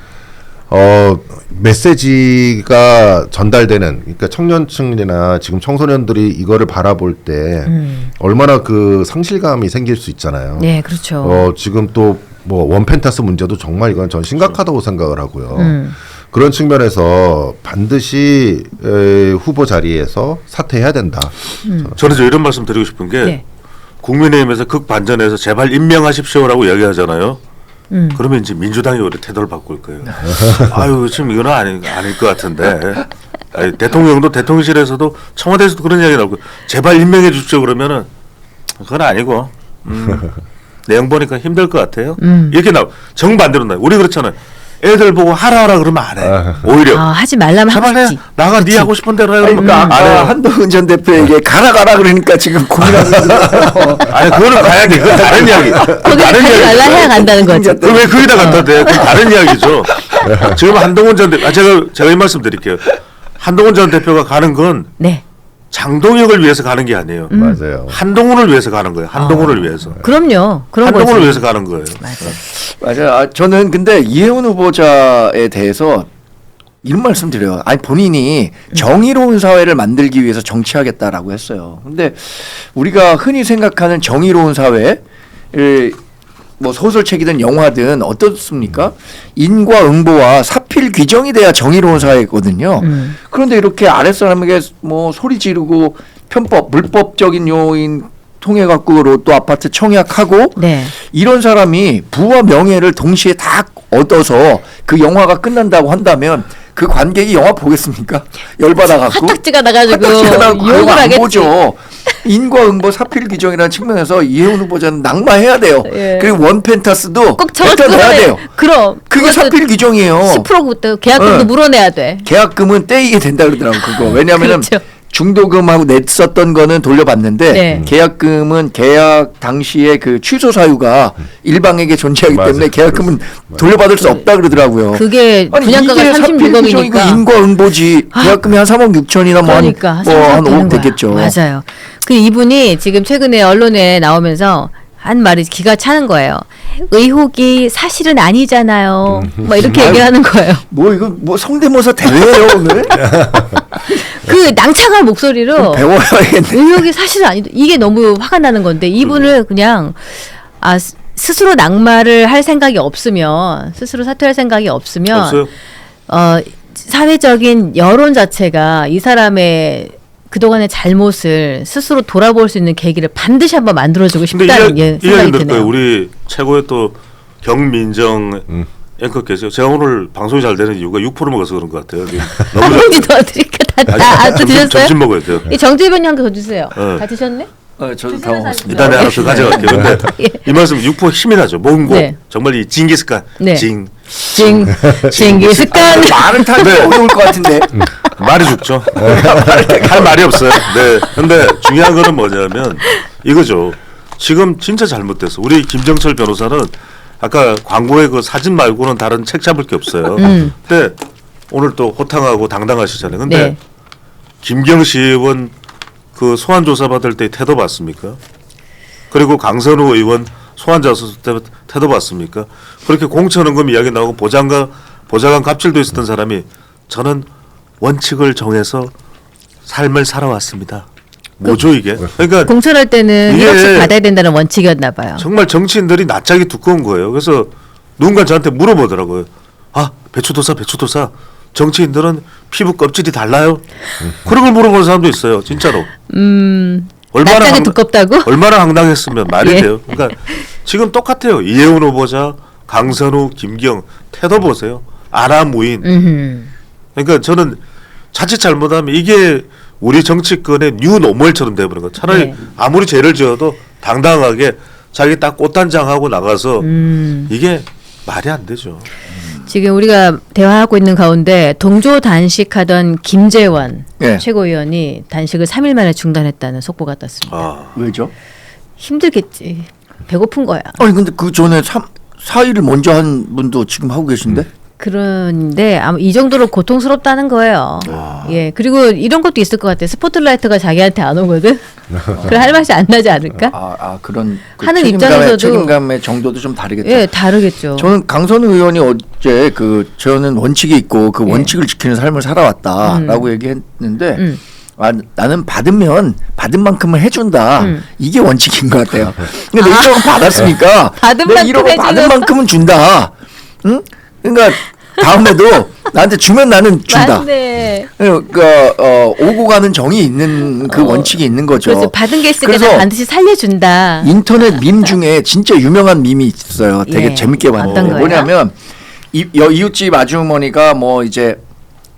메시지가 전달되는 그러니까 청년층이나 지금 청소년들이 이거를 바라볼 때 얼마나 그 상실감이 생길 수 있잖아요. 네, 그렇죠. 지금 또 뭐 원펜타스 문제도 정말 이건 전 심각하다고 생각을 하고요. 그런 측면에서 반드시 후보 자리에서 사퇴해야 된다. 저는 이런 말씀 드리고 싶은 게 네. 국민의힘에서 극반전해서 제발 임명하십시오라고 이야기하잖아요. 그러면 이제 민주당이 오히려 태도를 바꿀 거예요. 아유 지금 이건 아닐 것 같은데 대통령도 대통령실에서도 청와대에서도 그런 이야기 나오고 제발 임명해 주십시오 그러면은 그건 아니고 내용 보니까 힘들 것 같아요. 이렇게 정반대로 나요. 우리 그렇잖아요. 애들 보고 하라 그러면 안 해. 오히려 하지 말라면 제발 하지. 나가 네 하고 싶은 대로 해. 그러니까 아까 한동훈 전 대표에게 가라 그러니까 지금 고민하고 아니 그거는 가야 돼. 그건 다른 이야기. 거기 가지 말라 해야 간다는 거죠. 그럼 왜 거기다 갖다 대? 그건 다른 이야기죠. 지금 한동훈 전 대표 제가 이 말씀 드릴게요. 한동훈 전 대표가 가는 건 네. 장동혁을 위해서 가는 게 아니에요. 맞아요. 한동훈을 위해서 가는 거예요. 한동훈을 위해서. 그럼요. 그런 거죠. 한동훈을 위해서 가는 거예요. 맞아요. 저는 근데 이혜훈 후보자에 대해서 이런 말씀 드려요. 아니 본인이 정의로운 사회를 만들기 위해서 정치하겠다라고 했어요. 근데 우리가 흔히 생각하는 정의로운 사회를 뭐 소설책이든 영화든 어떻습니까? 인과응보와 사필 규정이 돼야 정의로운 사회거든요. 그런데 이렇게 아랫사람에게 뭐 소리 지르고 편법, 불법적인 요인 통해 갖고 로또 아파트 청약하고 네. 이런 사람이 부와 명예를 동시에 다 얻어서 그 영화가 끝난다고 한다면 그 관객이 영화 보겠습니까? 열받아 갖고 화딱지가 나가지고 욕을 욕을 안 하겠지. 보죠. 인과응보 사필 규정이라는 측면에서 이혜훈 후보자는 낙마해야 돼요. 예. 그리고 원펜타스도 꼭 저거 뱉어내야 돼요. 그럼 그게 사필 규정이에요. 10%부터 계약금도 네. 물어내야 돼. 계약금은 떼이게 된다 그러더라고 그거. 왜냐하면은 그렇죠. 중도금하고 냈었던 거는 돌려받는데 네. 계약금은 계약 당시에 그 취소 사유가 일방에게 존재하기 맞아요. 때문에 계약금은 돌려받을 수 없다 그러더라고요. 그게 분양가가 이게 사필 규정이고 36억이니까. 인과응보지 계약금이 한 3억 6천이나 그러니까 뭐한 5억 거야. 되겠죠. 맞아요. 그 이분이 지금 최근에 언론에 나오면서 한 말이 기가 차는 거예요. 의혹이 사실은 아니잖아요. 막 이렇게 얘기하는 거예요. 뭐 이거 뭐 성대모사 대회예요 오늘? 그 낭창한 목소리로 배워야겠네. 의혹이 사실은 아니 이게 너무 화가 나는 건데 이분을 그냥 스스로 낙마를 할 생각이 없으면 스스로 사퇴할 생각이 없으면 없어요. 사회적인 여론 자체가 이 사람의 그동안의 잘못을 스스로 돌아볼 수 있는 계기를 반드시 한번 만들어주고 싶다는 생각이 드네요. 우리 최고의 또 경민정 앵커께서 제가 오늘 방송이 잘 되는 이유가 6% 먹어서 그런 것 같아요. 한 봉지 더 드릴까? 또 드셨어요? 점심 먹어야 돼요. 이 정재변이 한 개 더 주세요. 네. 다 드셨네? 저도 다 먹었습니다. 일단 내가 하나 더 가져갈게요. 근데 이 말씀 6% 힘이 나죠. 뭔고 네. 정말 이 징기스칸 네. 징기스칸 말은 타기 어려울 것 같은데. 말이 죽죠. 할 말이 없어요. 네. 근데 중요한 거는 뭐냐면 이거죠. 지금 진짜 잘못됐어. 우리 김정철 변호사는 아까 광고의 그 사진 말고는 다른 책 잡을 게 없어요. 근데 오늘 또 호탕하고 당당하시잖아요. 근데 네. 김경시 의원 그 소환 조사 받을 때 태도 봤습니까? 그리고 강선우 의원 소환 조사 때 태도 봤습니까? 그렇게 공천원금 이야기 나오고 보좌관 갑질도 있었던 사람이 저는 원칙을 정해서 삶을 살아왔습니다. 뭐죠 이게? 그러니까 공천할 때는 이게 1억씩 받아야 된다는 원칙이었나 봐요. 정말 정치인들이 낯짝이 두꺼운 거예요. 그래서 누군가 저한테 물어보더라고요. 아 배추도사 정치인들은 피부 껍질이 달라요? 그런 걸 물어보는 사람도 있어요. 진짜로. 낯짝이 두껍다고? 얼마나 황당했으면 말이 예. 돼요. 그러니까 지금 똑같아요. 이혜훈 후보자, 강선우, 김경 태도 보세요. 아나무인. 그러니까 저는 자칫 잘못하면 이게 우리 정치권의 뉴 노멀처럼 돼버린 거. 차라리 네. 아무리 죄를 지어도 당당하게 자기 딱 꽃단장하고 나가서 이게 말이 안 되죠. 지금 우리가 대화하고 있는 가운데 동조 단식하던 김재원 네. 최고위원이 단식을 3일 만에 중단했다는 속보가 떴습니다. 아, 왜죠? 힘들겠지. 배고픈 거야. 아니 근데 그 전에 4일을 먼저 한 분도 지금 하고 계신데? 그런데 아마 이 정도로 고통스럽다는 거예요. 예. 그리고 이런 것도 있을 것 같아요. 스포트라이트가 자기한테 안 오거든. 그래 할 맛이 안 나지 않을까? 그런 그 하는 입장에서도 책임감의 정도도 좀 다르겠죠. 예, 다르겠죠. 저는 강선우 의원이 어제 저는 원칙이 있고 그 원칙을 지키는 삶을 살아왔다라고 얘기했는데 나는 받으면 받은 만큼은 해준다. 이게 원칙인 것 같아요. 근데 1억 받았으니까 받은 내 만큼 1억 받은 해주는 만큼은 준다. 응? 그러니까 다음에도 나한테 주면 나는 준다. 맞네. 그러니까 오고 가는 정이 있는 그 원칙이 있는 거죠. 그래서 받은 게 있으니까 그래서 나 반드시 살려준다. 인터넷 밈 중에 진짜 유명한 밈이 있어요. 되게 예. 재밌게 봤는데 어떤 거예요? 뭐냐면 이웃집 아주머니가 뭐 이제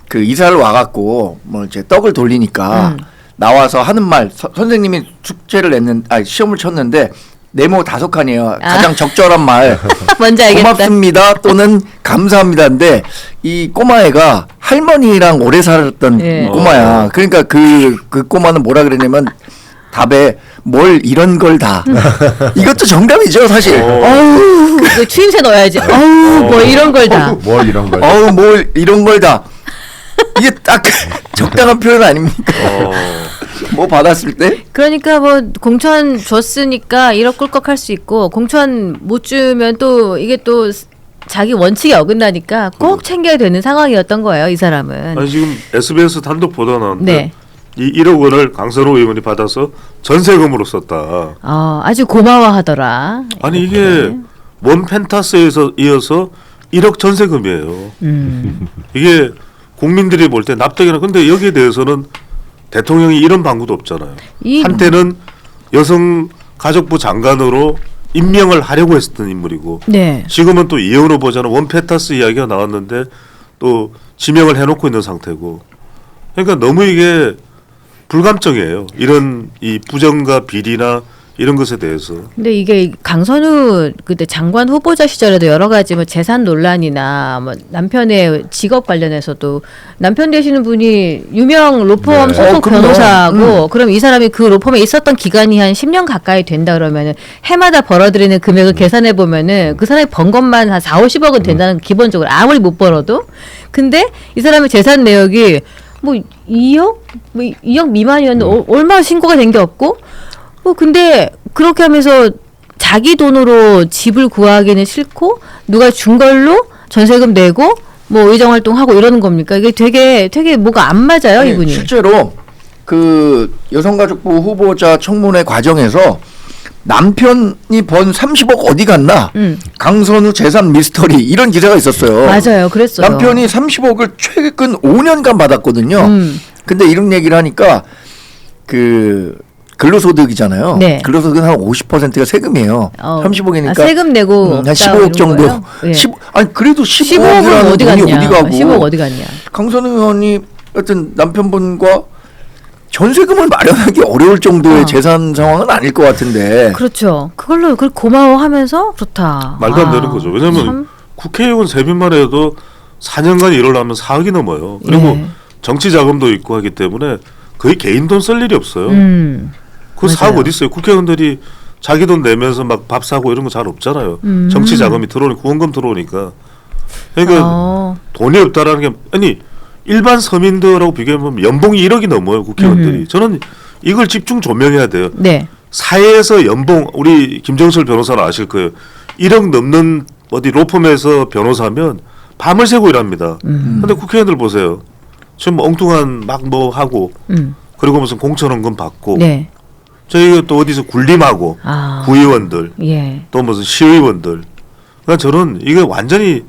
그 이사를 와갖고 뭐 이제 떡을 돌리니까 나와서 하는 말 선생님이 숙제를 시험을 쳤는데 네모 5칸이에요. 가장 적절한 말. 뭔지 알겠다. 고맙습니다 또는 감사합니다인데 이 꼬마애가 할머니랑 오래 살았던 예. 꼬마야. 그러니까 그 꼬마는 뭐라 그랬냐면 답에 뭘 이런 걸 다. 이것도 정답이죠 사실. 어우, 이거 추임새 넣어야지. 어우, 뭐 이런 걸 다. 뭘 이런 걸. 뭘 이런 걸 다. 이게 딱 적당한 표현 아닙니까? 뭐 받았을 때? 그러니까 뭐 공천 줬으니까 1억 꿀꺽 할 수 있고 공천 못 주면 또 이게 또 자기 원칙에 어긋나니까 꼭 챙겨야 되는 상황이었던 거예요, 이 사람은. 아니 지금 SBS 단독 보도 나왔는데 네. 이 1억 원을 강선우 의원이 받아서 전세금으로 썼다. 아주 고마워하더라. 아니 이게 원 펜타스에서 이어서 1억 전세금이에요. 이게 국민들이 볼 때 납득이나. 근데 여기에 대해서는 대통령이 이런 방구도 없잖아요. 한때는 여성가족부 장관으로 임명을 하려고 했었던 인물이고 네. 지금은 또 이혜훈 후보자는 원패타스 이야기가 나왔는데 또 지명을 해놓고 있는 상태고 그러니까 너무 이게 불감정이에요. 이런 이 부정과 비리나 이런 것에 대해서. 근데 이게 강선우 그때 장관 후보자 시절에도 여러 가지 뭐 재산 논란이나 뭐 남편의 직업 관련해서도 남편 되시는 분이 유명 로펌 소속 변호사고 그럼 이 사람이 그 로펌에 있었던 기간이 한 10년 가까이 된다 그러면은 해마다 벌어들이는 금액을 계산해 보면은 그 사람이 번 것만 한 4, 50억은 된다는 기본적으로 아무리 못 벌어도. 근데 이 사람의 재산 내역이 뭐 2억? 뭐 2억 미만이었는데 얼마 신고가 된 게 없고 근데 그렇게 하면서 자기 돈으로 집을 구하기는 싫고 누가 준 걸로 전세금 내고 뭐 의정 활동하고 이러는 겁니까? 이게 되게 뭐가 안 맞아요, 네, 이분이. 실제로 그 여성가족부 후보자 청문회 과정에서 남편이 번 30억 어디 갔나? 강선우 재산 미스터리 이런 기사가 있었어요. 맞아요, 그랬어요. 남편이 30억을 최근 5년간 받았거든요. 근데 이런 얘기를 하니까 그 근로소득이잖아요. 네. 근로소득은 한 50%가 세금이에요. 30억이니까 세금 내고 한 15억 정도. 예. 아니 그래도 15억은 15억이라는 어디 돈이 갔냐? 어디 가고? 15억 어디 갔냐? 강선우 의원이 어떤 남편분과 전세금을 마련하기 어려울 정도의 재산 상황은 아닐 것 같은데. 그렇죠. 그걸로 고마워하면서 그렇다. 말도 안 되는 거죠. 왜냐하면 국회의원 세금만 해도 4년간 일을 하면 4억이 넘어요. 그리고 정치 자금도 있고 하기 때문에 거의 개인 돈 쓸 일이 없어요. 그 4억 어디 있어요? 국회의원들이 자기 돈 내면서 막 밥 사고 이런 거 잘 없잖아요. 정치 자금이 들어오니까 후원금 들어오니까. 그러니까 돈이 없다라는 게 아니 일반 서민들하고 비교하면 연봉이 1억이 넘어요 국회의원들이. 저는 이걸 집중 조명해야 돼요. 네. 사회에서 연봉 우리 김정철 변호사는 아실 거예요. 1억 넘는 어디 로펌에서 변호사면 밤을 새고 일합니다. 근데 국회의원들 보세요. 지금 엉뚱한 막 뭐 하고 그리고 무슨 공천원금 받고 네. 저희가 또 어디서 굴림하고 구의원들 또 무슨 시의원들 그러니까 저는 이게 완전히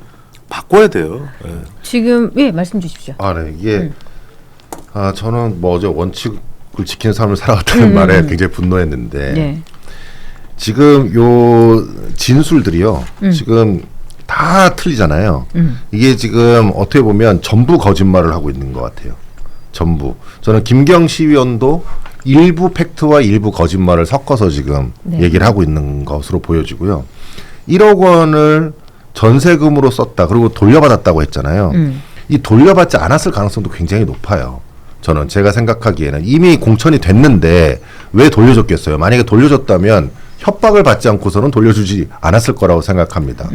바꿔야 돼요. 예. 지금 말씀 주십시오. 네. 이게 저는 뭐 어제 원칙을 지키는 삶을 살아왔다는 말에 굉장히 분노했는데 네. 지금 요 진술들이요. 지금 다 틀리잖아요. 이게 지금 어떻게 보면 전부 거짓말을 하고 있는 것 같아요. 전부. 저는 김경시 의원도 일부 팩트와 일부 거짓말을 섞어서 지금 얘기를 하고 있는 것으로 보여지고요. 1억 원을 전세금으로 썼다. 그리고 돌려받았다고 했잖아요. 이 돌려받지 않았을 가능성도 굉장히 높아요. 저는 제가 생각하기에는 이미 공천이 됐는데 왜 돌려줬겠어요? 만약에 돌려줬다면 협박을 받지 않고서는 돌려주지 않았을 거라고 생각합니다.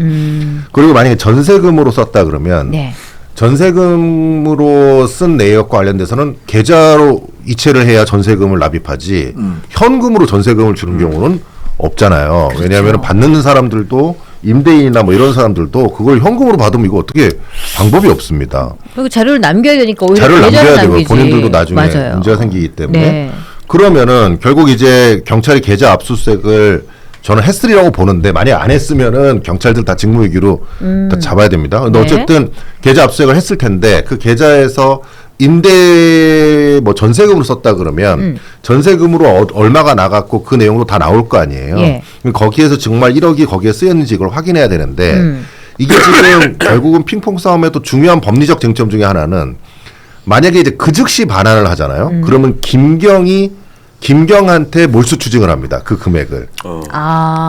그리고 만약에 전세금으로 썼다 그러면 전세금으로 쓴 내역과 관련돼서는 계좌로 이체를 해야 전세금을 납입하지 현금으로 전세금을 주는 경우는 없잖아요. 그렇죠. 왜냐하면 받는 사람들도 임대인이나 뭐 이런 사람들도 그걸 현금으로 받으면 이거 어떻게 방법이 없습니다. 그리고 자료를 남겨야 되니까 오히려 자료를 남겨야 되고 남기지. 본인들도 나중에 맞아요. 문제가 생기기 때문에 네. 그러면은 결국 이제 경찰이 계좌 압수수색을 저는 했으리라고 보는데 만약 안 했으면은 경찰들 다 직무유기로 다 잡아야 됩니다. 근데 어쨌든 계좌 압수수색을 했을 텐데 그 계좌에서 임대 뭐 전세금으로 썼다 그러면 전세금으로 얼마가 나갔고 그 내용도 다 나올 거 아니에요. 거기에서 정말 1억이 거기에 쓰였는지 이걸 확인해야 되는데 이게 지금 결국은 핑퐁 싸움의 또 중요한 법리적 쟁점 중에 하나는 만약에 이제 그 즉시 반환을 하잖아요. 그러면 김경한테 몰수 추징을 합니다. 그 금액을.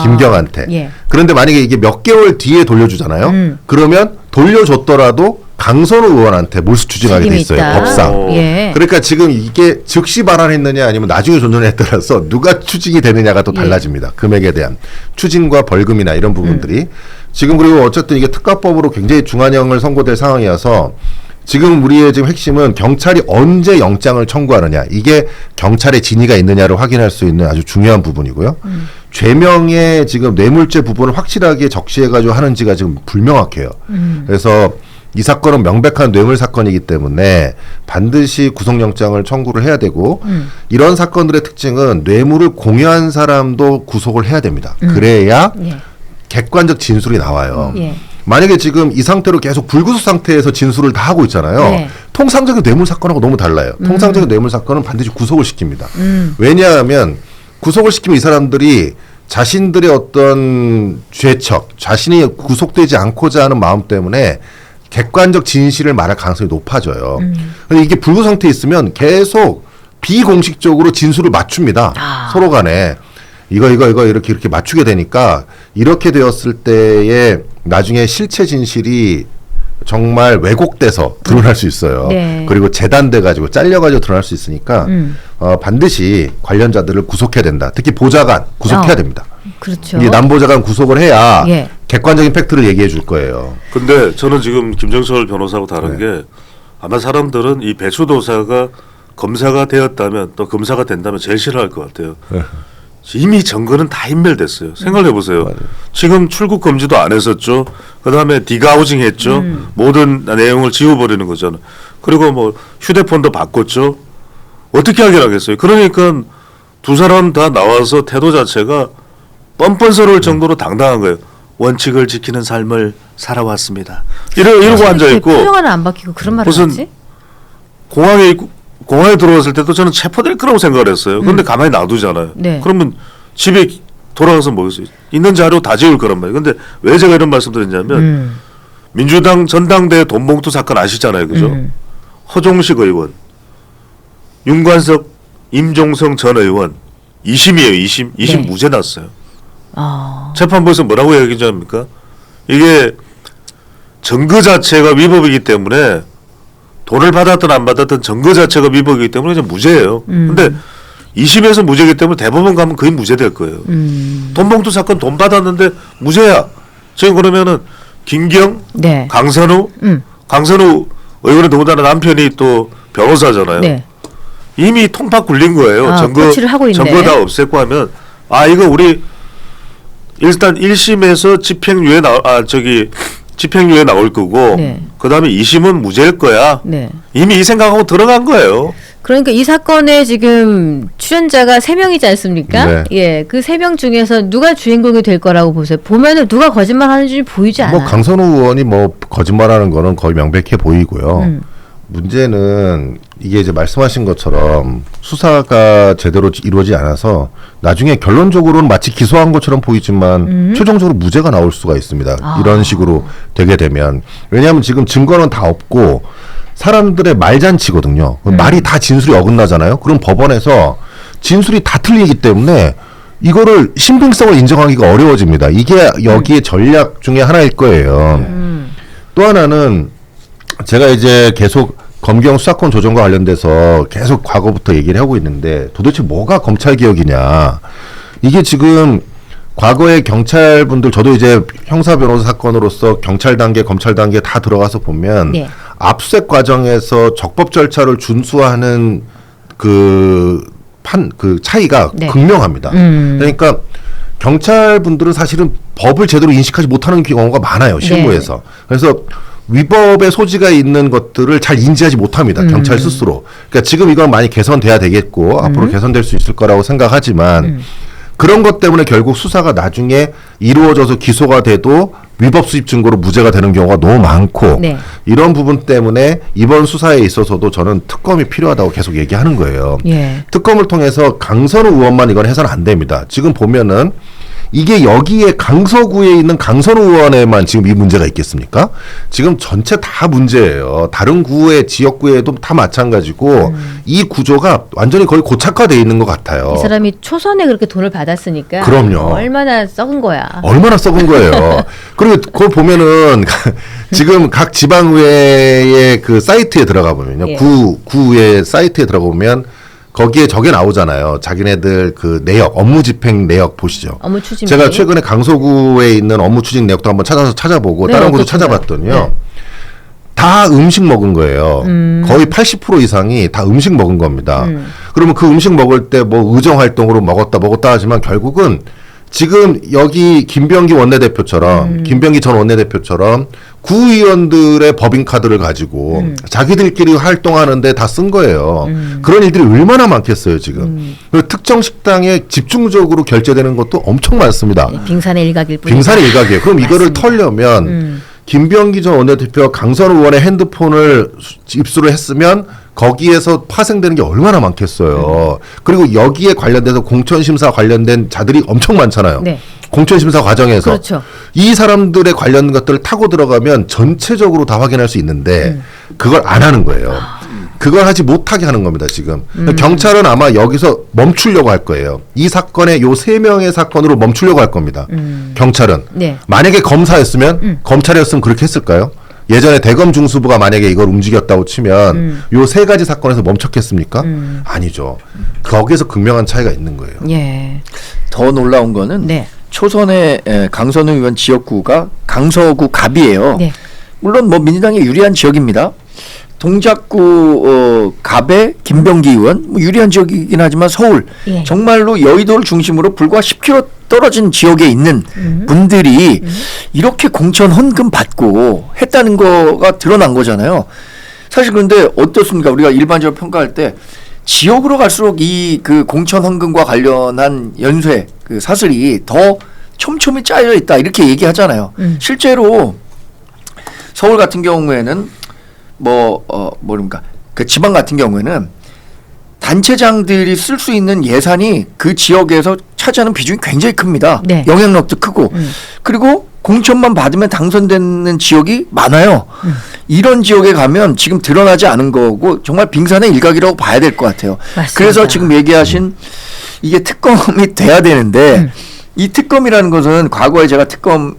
김경한테. 그런데 만약에 이게 몇 개월 뒤에 돌려주잖아요. 그러면 돌려줬더라도 강선우 의원한테 몰수 추징하게 돼 있어요. 법상. 그러니까 지금 이게 즉시 반환했느냐 아니면 나중에 줬느냐에 따라서 누가 추징이 되느냐가 또 달라집니다. 금액에 대한 추징과 벌금이나 이런 부분들이. 지금 그리고 어쨌든 이게 특가법으로 굉장히 중한형을 선고될 상황이어서 지금 우리의 지금 핵심은 경찰이 언제 영장을 청구하느냐 이게 경찰의 진위가 있느냐를 확인할 수 있는 아주 중요한 부분이고요. 죄명의 지금 뇌물죄 부분을 확실하게 적시해가지고 하는지가 지금 불명확해요. 그래서 이 사건은 명백한 뇌물 사건이기 때문에 반드시 구속영장을 청구를 해야 되고 이런 사건들의 특징은 뇌물을 공유한 사람도 구속을 해야 됩니다. 그래야 객관적 진술이 나와요. 만약에 지금 이 상태로 계속 불구속 상태에서 진술을 다 하고 있잖아요. 통상적인 뇌물 사건하고 너무 달라요. 통상적인 뇌물 사건은 반드시 구속을 시킵니다. 왜냐하면 구속을 시키면 이 사람들이 자신들의 어떤 죄척, 자신이 구속되지 않고자 하는 마음 때문에 객관적 진실을 말할 가능성이 높아져요. 근데 이게 불구속 상태에 있으면 계속 비공식적으로 진술을 맞춥니다. 서로 간에. 이거 이렇게 맞추게 되니까 이렇게 되었을 때에 나중에 실체 진실이 정말 왜곡돼서 드러날 수 있어요. 그리고 재단돼 가지고 잘려가지고 드러날 수 있으니까 반드시 관련자들을 구속해야 된다. 특히 보좌관 구속해야 됩니다. 그렇죠. 이게 남보좌관 구속을 해야 객관적인 팩트를 얘기해 줄 거예요. 근데 저는 지금 김정철 변호사하고 다른 게 아마 사람들은 이 배추도사가 검사가 되었다면 또 검사가 된다면 제일 싫어할 것 같아요. 이미 정거는 다 인멸됐어요. 생각해 보세요. 지금 출국 금지도 안 했었죠. 그다음에 디가우징 했죠. 모든 내용을 지워버리는 거잖아요. 그리고 뭐 휴대폰도 바꿨죠. 어떻게 하긴 하겠어요. 그러니까 두 사람 다 나와서 태도 자체가 뻔뻔스러울 정도로 당당한 거예요. 원칙을 지키는 삶을 살아왔습니다. 이러고 앉아 있고 표정 하나 안 바뀌고 그런 말을 무슨 하지? 공항에 들어왔을 때도 저는 체포될 거라고 생각을 했어요. 그런데 가만히 놔두잖아요. 네. 그러면 집에 돌아가서 뭐겠어요? 있는 자료 다 지울 거란 말이에요. 근데 왜 제가 이런 말씀드렸냐면 민주당 전당대회 돈봉투 사건 아시잖아요. 그죠? 허종식 의원, 윤관석, 임종성 전 의원 2심이에요. 2심. 2심 네. 무죄 났어요. 아. 재판부에서 뭐라고 얘기합니까? 이게 증거 자체가 위법이기 때문에 돈을 받았든 안 받았든 증거 자체가 위법이기 때문에 이제 무죄예요. 근데 2심에서 무죄이기 때문에 대법원 가면 거의 무죄될 거예요. 돈봉투 사건 돈 받았는데 무죄야. 지금 그러면은 김경, 네. 강선우 의원의 더군다나 남편이 또 변호사잖아요. 네. 이미 통팍 굴린 거예요. 고치를 하고 있네. 증거 다 없앴고 하면 이거 우리 일단 1심에서 집행유예 나올 거고 네. 그다음에 2심은 무죄일 거야. 네. 이미 이 생각하고 들어간 거예요. 그러니까 이 사건에 지금 출연자가 3명이지 않습니까? 네. 예, 그 3명 중에서 누가 주인공이 될 거라고 보세요? 보면은 누가 거짓말하는지 보이지 않아요. 뭐 강선우 의원이 뭐 거짓말하는 거는 거의 명백해 보이고요. 문제는 이게 이제 말씀하신 것처럼 수사가 제대로 이루어지지 않아서 나중에 결론적으로는 마치 기소한 것처럼 보이지만 최종적으로 무죄가 나올 수가 있습니다. 이런 식으로 되게 되면. 왜냐하면 지금 증거는 다 없고 사람들의 말잔치거든요. 말이 다 진술이 어긋나잖아요. 그럼 법원에서 진술이 다 틀리기 때문에 이거를 신빙성을 인정하기가 어려워집니다. 이게 여기에 전략 중에 하나일 거예요. 또 하나는 제가 이제 계속 검경 수사권 조정과 관련돼서 계속 과거부터 얘기를 하고 있는데 도대체 뭐가 검찰 개혁이냐. 이게 지금 과거의 경찰분들 저도 이제 형사 변호사 사건으로서 경찰 단계, 검찰 단계 다 들어가서 보면 네. 압수수색 과정에서 적법 절차를 준수하는 그 차이가 네. 극명합니다. 그러니까 경찰분들은 사실은 법을 제대로 인식하지 못하는 경우가 많아요. 실무에서. 그래서 위법의 소지가 있는 것들을 잘 인지하지 못합니다. 경찰 스스로. 그러니까 지금 이건 많이 개선돼야 되겠고 앞으로 개선될 수 있을 거라고 생각하지만 그런 것 때문에 결국 수사가 나중에 이루어져서 기소가 돼도 위법 수집 증거로 무죄가 되는 경우가 너무 많고 네. 이런 부분 때문에 이번 수사에 있어서도 저는 특검이 필요하다고 계속 얘기하는 거예요. 예. 특검을 통해서 강선우 의원만 이건 해서는 안 됩니다. 지금 보면은 이게 여기에 강서구에 있는 강선우 의원에만 지금 이 문제가 있겠습니까? 지금 전체 다 문제예요. 다른 구의 지역구에도 다 마찬가지고 이 구조가 완전히 거의 고착화되어 있는 것 같아요. 이 사람이 초선에 그렇게 돈을 받았으니까 그럼요. 얼마나 썩은 거야. 얼마나 썩은 거예요. 그리고 그걸 보면은 지금 각 지방의회의 그 사이트에 들어가 보면요. 예. 구의 사이트에 들어가 보면 거기에 저게 나오잖아요. 자기네들 그 내역, 업무 집행 내역 보시죠. 업무 추진. 제가 최근에 강서구에 있는 업무 추진 내역도 한번 찾아보고 네, 다른 곳도 어떻습니까? 찾아봤더니요. 네. 다 음식 먹은 거예요. 거의 80% 이상이 다 음식 먹은 겁니다. 그러면 그 음식 먹을 때 뭐 의정 활동으로 먹었다 하지만 결국은 지금 여기 김병기 원내대표처럼 김병기 전 원내대표처럼 구의원들의 법인카드를 가지고 자기들끼리 활동하는데 다 쓴 거예요. 그런 일들이 얼마나 많겠어요 지금. 그리고 특정 식당에 집중적으로 결제되는 것도 엄청 많습니다. 네, 빙산의 일각일 뿐. 빙산의 일각이에요. 그럼 이거를 맞습니다. 털려면 김병기 전 원내대표와 강선우 의원의 핸드폰을 입수를 했으면 거기에서 파생되는 게 얼마나 많겠어요. 그리고 여기에 관련돼서 공천심사 관련된 자들이 엄청 많잖아요. 네. 공천심사 과정에서. 그렇죠. 이 사람들의 관련 것들을 타고 들어가면 전체적으로 다 확인할 수 있는데 그걸 안 하는 거예요. 그걸 하지 못하게 하는 겁니다, 지금. 경찰은 아마 여기서 멈추려고 할 거예요. 이 사건의 요 3명의 사건으로 멈추려고 할 겁니다. 경찰은. 네. 만약에 검사였으면, 검찰이었으면 그렇게 했을까요? 예전에 대검 중수부가 만약에 이걸 움직였다고 치면 요 3가지 사건에서 멈췄겠습니까? 아니죠. 거기에서 극명한 차이가 있는 거예요. 예. 더 놀라운 거는 네. 초선의 강선우 의원 지역구가 강서구 갑이에요. 네. 물론 뭐 민주당이 유리한 지역입니다. 동작구 갑의 김병기 의원 뭐 유리한 지역이긴 하지만 서울 예. 정말로 여의도를 중심으로 불과 10km 떨어진 지역에 있는 분들이 이렇게 공천 헌금 받고 했다는 거가 드러난 거잖아요. 사실 그런데 어떻습니까? 우리가 일반적으로 평가할 때 지역으로 갈수록 이 그 공천 헌금과 관련한 연쇄 그 사슬이 더 촘촘히 짜여 있다 이렇게 얘기하잖아요. 실제로 서울 같은 경우에는 뭐랍니까 그 지방 같은 경우에는 단체장들이 쓸 수 있는 예산이 그 지역에서 차지하는 비중이 굉장히 큽니다. 네. 영향력도 크고 그리고 공천만 받으면 당선되는 지역이 많아요. 이런 지역에 가면 지금 드러나지 않은 거고 정말 빙산의 일각이라고 봐야 될 것 같아요. 맞습니다. 그래서 지금 얘기하신 이게 특검이 돼야 되는데 이 특검이라는 것은 과거에 제가 특검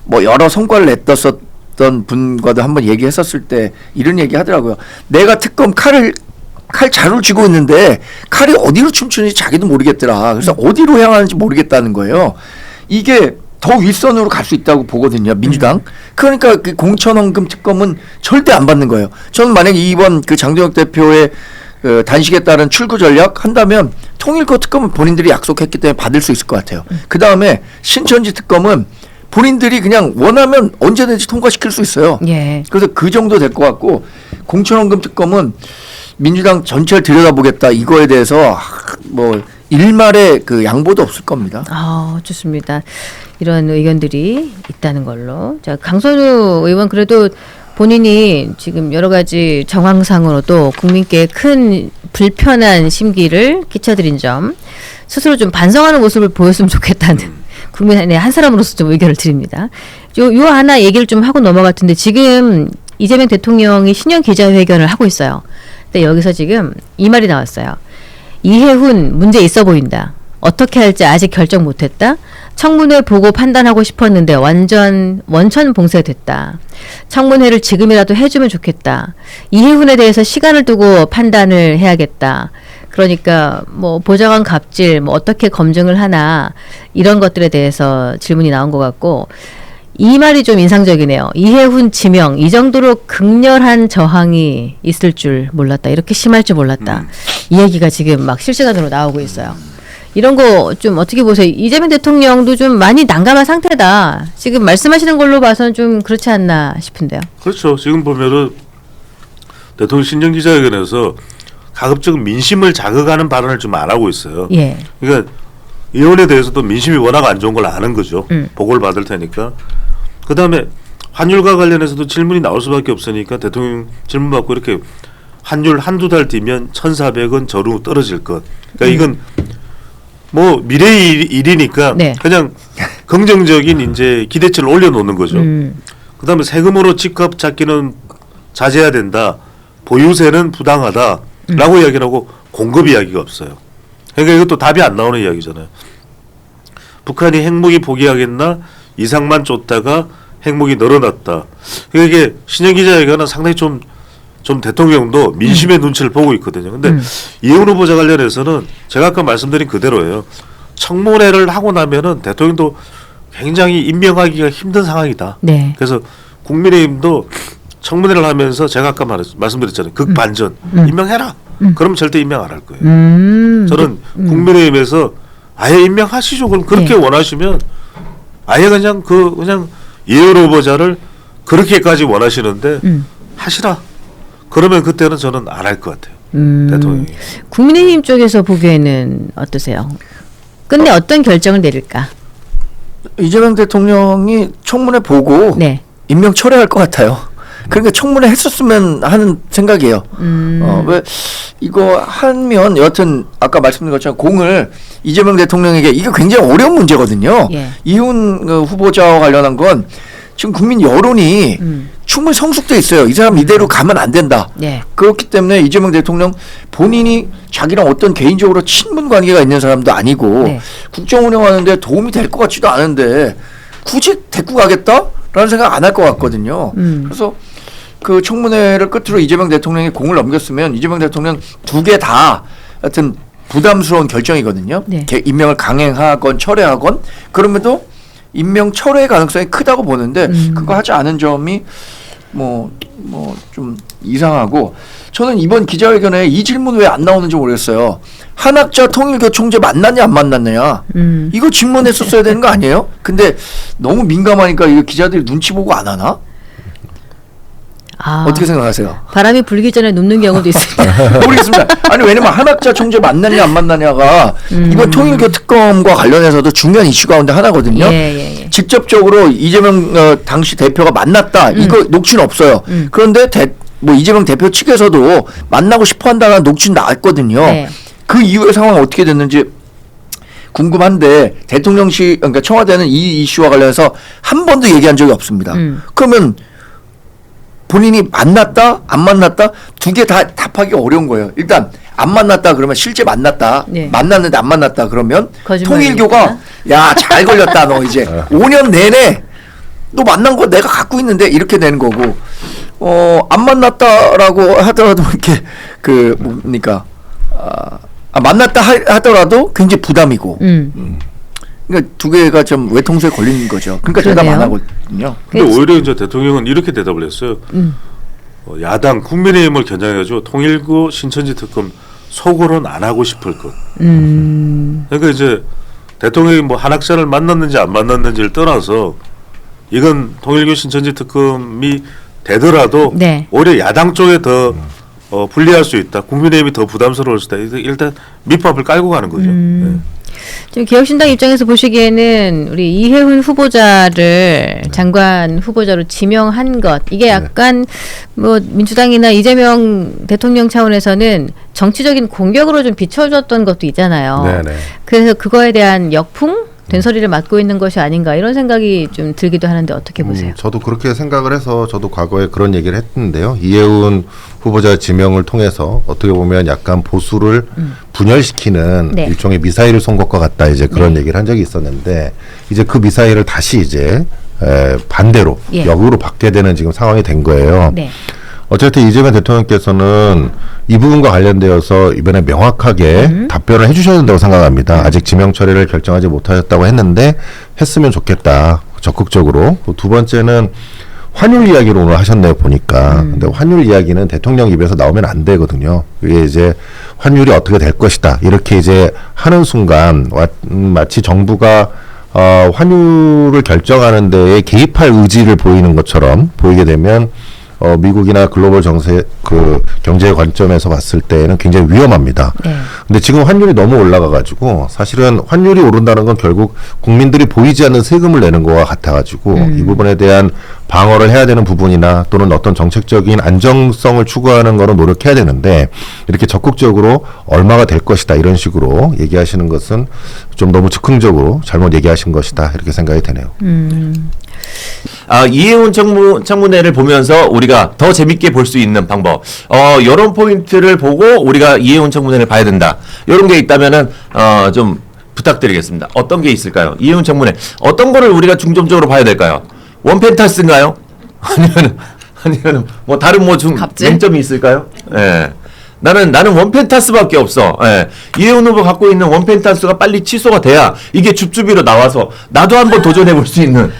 뭐 여러 성과를 냈었던 분과도 한번 얘기했었을 때 이런 얘기 하더라고요. 내가 특검 칼 자루를 쥐고 있는데 칼이 어디로 춤추는지 자기도 모르겠더라. 그래서 어디로 향하는지 모르겠다는 거예요. 이게 더 윗선으로 갈 수 있다고 보거든요. 민주당. 그러니까 그 공천헌금 특검은 절대 안 받는 거예요. 저는 만약에 이번 그 장동혁 대표의 그 단식에 따른 출구 전략 한다면 통일교 특검은 본인들이 약속했기 때문에 받을 수 있을 것 같아요. 그 다음에 신천지 특검은 본인들이 그냥 원하면 언제든지 통과시킬 수 있어요. 예. 그래서 그 정도 될 것 같고 공천헌금 특검은 민주당 전체를 들여다보겠다 이거에 대해서 뭐 일말의 그 양보도 없을 겁니다. 아, 좋습니다. 이런 의견들이 있다는 걸로. 자, 강선우 의원 그래도 본인이 지금 여러 가지 정황상으로도 국민께 큰 불편한 심기를 끼쳐드린 점 스스로 좀 반성하는 모습을 보였으면 좋겠다는 국민의 한 사람으로서 좀 의견을 드립니다. 요 하나 얘기를 좀 하고 넘어갈 텐데 지금 이재명 대통령이 신년 기자회견을 하고 있어요. 근데 여기서 지금 이 말이 나왔어요. 이해훈 문제 있어 보인다. 어떻게 할지 아직 결정 못했다. 청문회 보고 판단하고 싶었는데 완전 원천 봉쇄됐다. 청문회를 지금이라도 해주면 좋겠다. 이해훈에 대해서 시간을 두고 판단을 해야겠다. 그러니까 뭐 보좌관 갑질 뭐 어떻게 검증을 하나 이런 것들에 대해서 질문이 나온 것 같고 이 말이 좀 인상적이네요. 이해훈 지명 이 정도로 극렬한 저항이 있을 줄 몰랐다. 이렇게 심할 줄 몰랐다. 이 얘기가 지금 막 실시간으로 나오고 있어요. 이런 거 좀 어떻게 보세요? 이재명 대통령도 좀 많이 난감한 상태다. 지금 말씀하시는 걸로 봐서는 좀 그렇지 않나 싶은데요. 그렇죠. 지금 보면은 대통령 신년 기자회견에서 가급적 민심을 자극하는 발언을 좀 안 하고 있어요. 예. 그러니까 이혼에 대해서도 민심이 워낙 안 좋은 걸 아는 거죠. 보고를 받을 테니까. 그 다음에 환율과 관련해서도 질문이 나올 수밖에 없으니까 대통령 질문 받고 이렇게 환율 한두 달 뒤면 1,400원 저로 떨어질 것. 그러니까 이건 뭐 미래의 일이니까 네. 그냥 긍정적인 이제 기대치를 올려놓는 거죠. 그 다음에 세금으로 집값 잡기는 자제해야 된다. 보유세는 부당하다라고 이야기를 하고 공급 이야기가 없어요. 그러니까 이것도 답이 안 나오는 이야기잖아요. 북한이 핵무기 포기하겠나 이상만 쫓다가 핵무기 늘어났다. 그러니까 이게 신년 기자회견은 상당히 좀 대통령도 민심의 눈치를 보고 있거든요. 근데 이해훈 후보자 관련해서는 제가 아까 말씀드린 그대로예요. 청문회를 하고 나면은 대통령도 굉장히 임명하기가 힘든 상황이다. 네. 그래서 국민의힘도 청문회를 하면서 제가 아까 말씀드렸잖아요. 극반전 임명해라. 그러면 절대 임명 안 할 거예요. 저는 국민의힘에서 아예 임명하시죠. 그럼 그렇게 원하시면 아예 그냥 이해훈 후보자를 그렇게까지 원하시는데 하시라. 그러면 그때는 저는 안 할 것 같아요. 대통령이. 국민의힘 쪽에서 보기에는 어떠세요? 끝내 어떤 결정을 내릴까? 이재명 대통령이 청문회 보고 네. 임명 철회할 것 같아요. 그러니까 청문회 했었으면 하는 생각이에요. 왜 이거 하면 여하튼 아까 말씀드린 것처럼 공을 이재명 대통령에게 이게 굉장히 어려운 문제거든요. 예. 이훈 후보자와 관련한 건 지금 국민 여론이 충분히 성숙돼 있어요. 이 사람 이대로 가면 안 된다. 예. 그렇기 때문에 이재명 대통령 본인이 자기랑 어떤 개인적으로 친분 관계가 있는 사람도 아니고 네. 국정 운영하는데 도움이 될 것 같지도 않은데 굳이 데리고 가겠다라는 생각 안 할 것 같거든요. 그래서 그 청문회를 끝으로 이재명 대통령이 공을 넘겼으면 이재명 대통령 두 개 다 하여튼 부담스러운 결정이거든요. 네. 임명을 강행하건 철회하건 그럼에도 임명 철회 가능성이 크다고 보는데 그거 하지 않은 점이 뭐 좀 이상하고 저는 이번 기자회견에 이 질문 왜 안 나오는지 모르겠어요. 한학자 통일교 총재 만났냐 안 만났느냐 이거 질문했었어야 되는 거 아니에요? 근데 너무 민감하니까 이거 기자들이 눈치 보고 안 하나? 어떻게 생각하세요? 바람이 불기 전에 눕는 경우도 있습니다. 모르겠습니다. 아니 왜냐면 한학자 총재 만났냐 안 만났냐가 이번 통일교 특검과 관련해서도 중요한 이슈 가운데 하나거든요. 예. 직접적으로 이재명 당시 대표가 만났다 이거 녹취는 없어요. 그런데 뭐 이재명 대표 측에서도 만나고 싶어한다는 녹취는 나왔거든요. 네. 그 이후의 상황은 어떻게 됐는지 궁금한데 대통령실 그러니까 청와대는 이 이슈와 관련해서 한 번도 얘기한 적이 없습니다. 그러면 본인이 만났다 안 만났다 두 개 다 답하기 어려운 거예요. 일단 안 만났다 그러면 실제 만났다 네. 만났는데 안 만났다 그러면 거짓말이니까. 통일교가 야 잘 걸렸다 너 이제 5년 내내 너 만난 거 내가 갖고 있는데 이렇게 되는 거고 안 만났다라고 하더라도 이렇게 그 뭡니까 만났다 하더라도 굉장히 부담이고 그러니까 두 개가 좀 외통수에 걸리는 거죠. 그러니까 그러네요. 대답 안 하거든요. 근데 오히려 이제 대통령은 이렇게 대답을 했어요. 야당 국민의힘을 겨냥해가지고 통일교 신천지 특검 속으로는 안 하고 싶을 것. 그러니까 이제 대통령이 뭐 한학자를 만났는지 안 만났는지를 떠나서 이건 통일교 신천지 특검이 되더라도 네. 오히려 야당 쪽에 더 불리할 수 있다. 국민의힘이 더 부담스러울 수 있다. 일단 밑밥을 깔고 가는 거죠. 네. 지금 개혁신당 입장에서 보시기에는 우리 이해훈 후보자를 장관 후보자로 지명한 것 이게 약간 뭐 민주당이나 이재명 대통령 차원에서는 정치적인 공격으로 좀 비춰졌던 것도 있잖아요. 네네. 그래서 그거에 대한 역풍 된소리를 맡고 있는 것이 아닌가 이런 생각이 좀 들기도 하는데 어떻게 보세요? 저도 그렇게 생각을 해서 저도 과거에 그런 얘기를 했는데요. 이해훈 후보자 지명을 통해서 어떻게 보면 약간 보수를 분열시키는 네. 일종의 미사일을 쏜 것과 같다 이제 그런 얘기를 한 적이 있었는데 이제 그 미사일을 다시 이제 반대로 예. 역으로 받게 되는 지금 상황이 된 거예요. 네. 어쨌든 이재명 대통령께서는 이 부분과 관련되어서 이번에 명확하게 답변을 해주셔야 된다고 생각합니다. 아직 지명 처리를 결정하지 못하셨다고 했는데 했으면 좋겠다. 적극적으로. 두 번째는 환율 이야기를 오늘 하셨네요, 보니까. 근데 환율 이야기는 대통령 입에서 나오면 안 되거든요. 이게 이제 환율이 어떻게 될 것이다. 이렇게 이제 하는 순간 마치 정부가 환율을 결정하는 데에 개입할 의지를 보이는 것처럼 보이게 되면 미국이나 글로벌 정세 그 경제 관점에서 봤을 때는 굉장히 위험합니다. 네. 근데 지금 환율이 너무 올라가 가지고 사실은 환율이 오른다는 건 결국 국민들이 보이지 않는 세금을 내는 거와 같아 가지고 이 부분에 대한 방어를 해야 되는 부분이나 또는 어떤 정책적인 안정성을 추구하는 거는 노력해야 되는데 이렇게 적극적으로 얼마가 될 것이다 이런 식으로 얘기하시는 것은 좀 너무 즉흥적으로 잘못 얘기하신 것이다 이렇게 생각이 되네요. 이해훈 청문회를 보면서 우리가 더 재밌게 볼 수 있는 방법, 이런 포인트를 보고 우리가 이해훈 청문회를 봐야 된다. 이런 게 있다면은 좀 부탁드리겠습니다. 어떤 게 있을까요? 이해훈 청문회 어떤 거를 우리가 중점적으로 봐야 될까요? 원펜타스인가요? 아니면 뭐 다른 뭐 맹점이 있을까요? 예. 나는 원펜타스밖에 없어. 예. 이해훈 후보 갖고 있는 원펜타스가 빨리 취소가 돼야 이게 줍줍이로 나와서 나도 한번 도전해 볼 수 있는.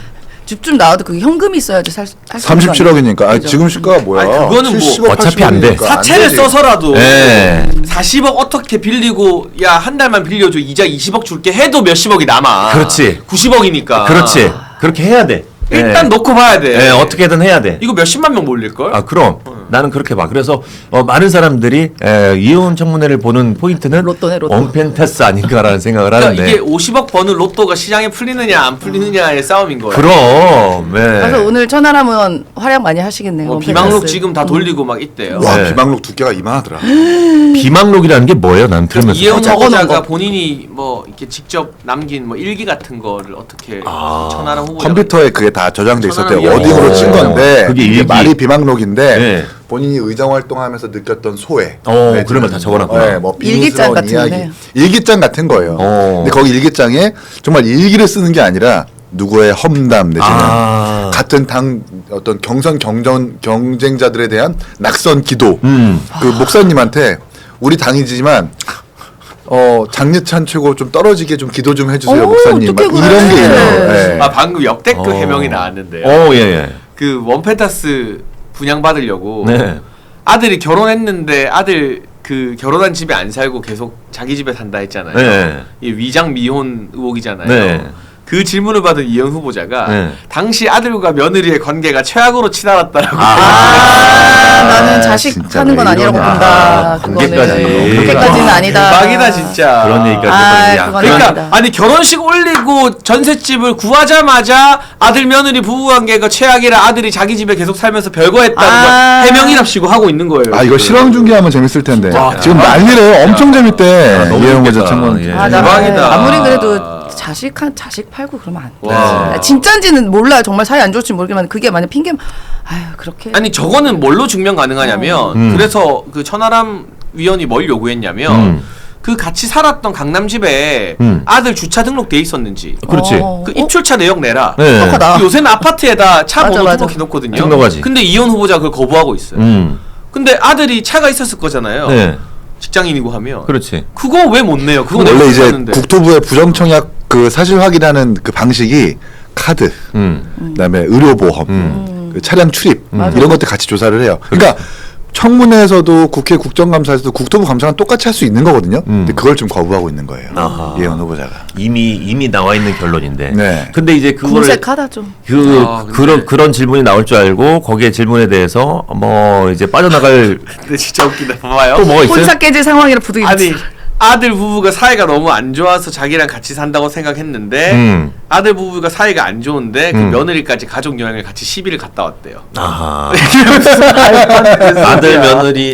줍줍 나와도 그 현금이 있어야지 살 37억이니까. 지금 시가가 뭐야? 아니, 그거는 뭐 70억, 어차피 안 돼. 80억이니까 사채를 되지. 써서라도 예. 40억 어떻게 빌리고 야 한 달만 빌려줘 이자 20억 줄게 해도 몇십억이 남아. 그렇지. 90억이니까. 그렇지. 그렇게 해야 돼. 일단 예. 놓고 봐야 돼. 예, 어떻게든 해야 돼. 이거 몇십만 명 몰릴걸? 그럼 나는 그렇게 봐. 그래서 많은 사람들이 이해훈 청문회를 보는 포인트는 로또네, 로또. 원펜타스 아닌가라는 생각을 그러니까 하는데. 이게 50억 버는 로또가 시장에 풀리느냐 안 풀리느냐의 싸움인 거야. 그럼. 네. 그래서 오늘 천하람은 활약 많이 하시겠네요. 뭐 비망록 지금 다 돌리고 막 있대요. 와 네. 비망록 두께가 이만하더라. 비망록이라는 게 뭐예요? 난 들으면서. 이해훈 적어놓은 후보자가 거. 본인이 뭐 이렇게 직접 남긴 뭐 일기 같은 거를 어떻게 천하람 후보자 컴퓨터에 그게 다 저장돼 있었대요. 천하람 어딩으로 친 건데 그게 이게 일기. 말이 비망록인데 네. 본인이 의정 활동하면서 느꼈던 소외. 그런 걸 다 적어놨구나. 네, 뭐 일기장 비밀스러운 같은 이야기. 거네. 일기장 같은 거예요. 근데 거기 일기장에 정말 일기를 쓰는 게 아니라 누구의 험담 내지는 같은 당 어떤 경쟁자들에 대한 낙선 기도. 그 목사님한테 우리 당이지만 장례찬 최고 좀 떨어지게 좀 기도 좀 해주세요 목사님. 막 어떡해, 이런 게 그래. 있는 거예요. 네. 방금 역대급 해명이 나왔는데요. 예. 그 원펜타스 분양받으려고 네. 아들이 결혼했는데 아들 그 결혼한 집에 안 살고 계속 자기 집에 산다 했잖아요. 네. 이 위장 미혼 의혹이잖아요. 네. 그 질문을 받은 이현 후보자가 당시 아들과 며느리의 관계가 최악으로 치달았다라고. 나는 자식 하는 건 아니라고 본다. 그렇게까지는 아니다. 대박이다 진짜. 그런 얘기까지 했거든요. 그러니까 아니다. 아니 결혼식 올리고 전셋집을 구하자마자 아들 며느리 부부 관계가 최악이라 아들이 자기 집에 계속 살면서 별거 했다는 걸 해명이랍시고 하고 있는 거예요. 아 이거 실황 중계하면 재밌을 텐데. 지금 난리래요. 엄청 재밌대. 이해영 기자 참고는. 대박이다. 아무리 그래도 자식 팔고 그러면 안 돼. 진짠지는 몰라요. 정말 사이 안 좋을지 모르겠지만 그게 만약 핑계 아유 그렇게 아니 저거는 뭘로 증명 가능하냐면 그래서 그 천하람 위원이 뭘 요구했냐면 그 같이 살았던 강남 집에 아들 주차 등록돼 있었는지 그렇지. 그 입출차 내역 내라. 네. 똑똑하다. 요새는 아파트에다 차 맞아, 번호 맞아. 등록해 놓거든요. 등록하지. 근데 이현 후보자 그걸 거부하고 있어요. 근데 아들이 차가 있었을 거잖아요. 네. 직장인이고 하면 그렇지. 그거 왜 못 내요? 그거 원래 이제 있었는데. 국토부의 부정청약 그 사실 확인하는 그 방식이 카드, 그다음에 의료보험, 그 차량 출입 이런 것들 같이 조사를 해요. 그러니까 청문회에서도 국회 국정감사에서도 국토부 감사는 똑같이 할 수 있는 거거든요. 근데 그걸 좀 거부하고 있는 거예요. 이해원 후보자가. 이미 나와 있는 결론인데. 네. 근데 이제 그거를 궁색하다 좀. 그런 질문이 나올 줄 알고 거기에 질문에 대해서 뭐 이제 빠져나갈 근데 진짜 웃기다. 봐봐요. 또 뭐가 있어요? 혼사 깨질 상황이라 부득이 아니 아들 부부가 사이가 너무 안 좋아서 자기랑 같이 산다고 생각했는데 아들 부부가 사이가 안 좋은데 그 며느리까지 가족 여행을 같이 10일을 갔다 왔대요. 아하.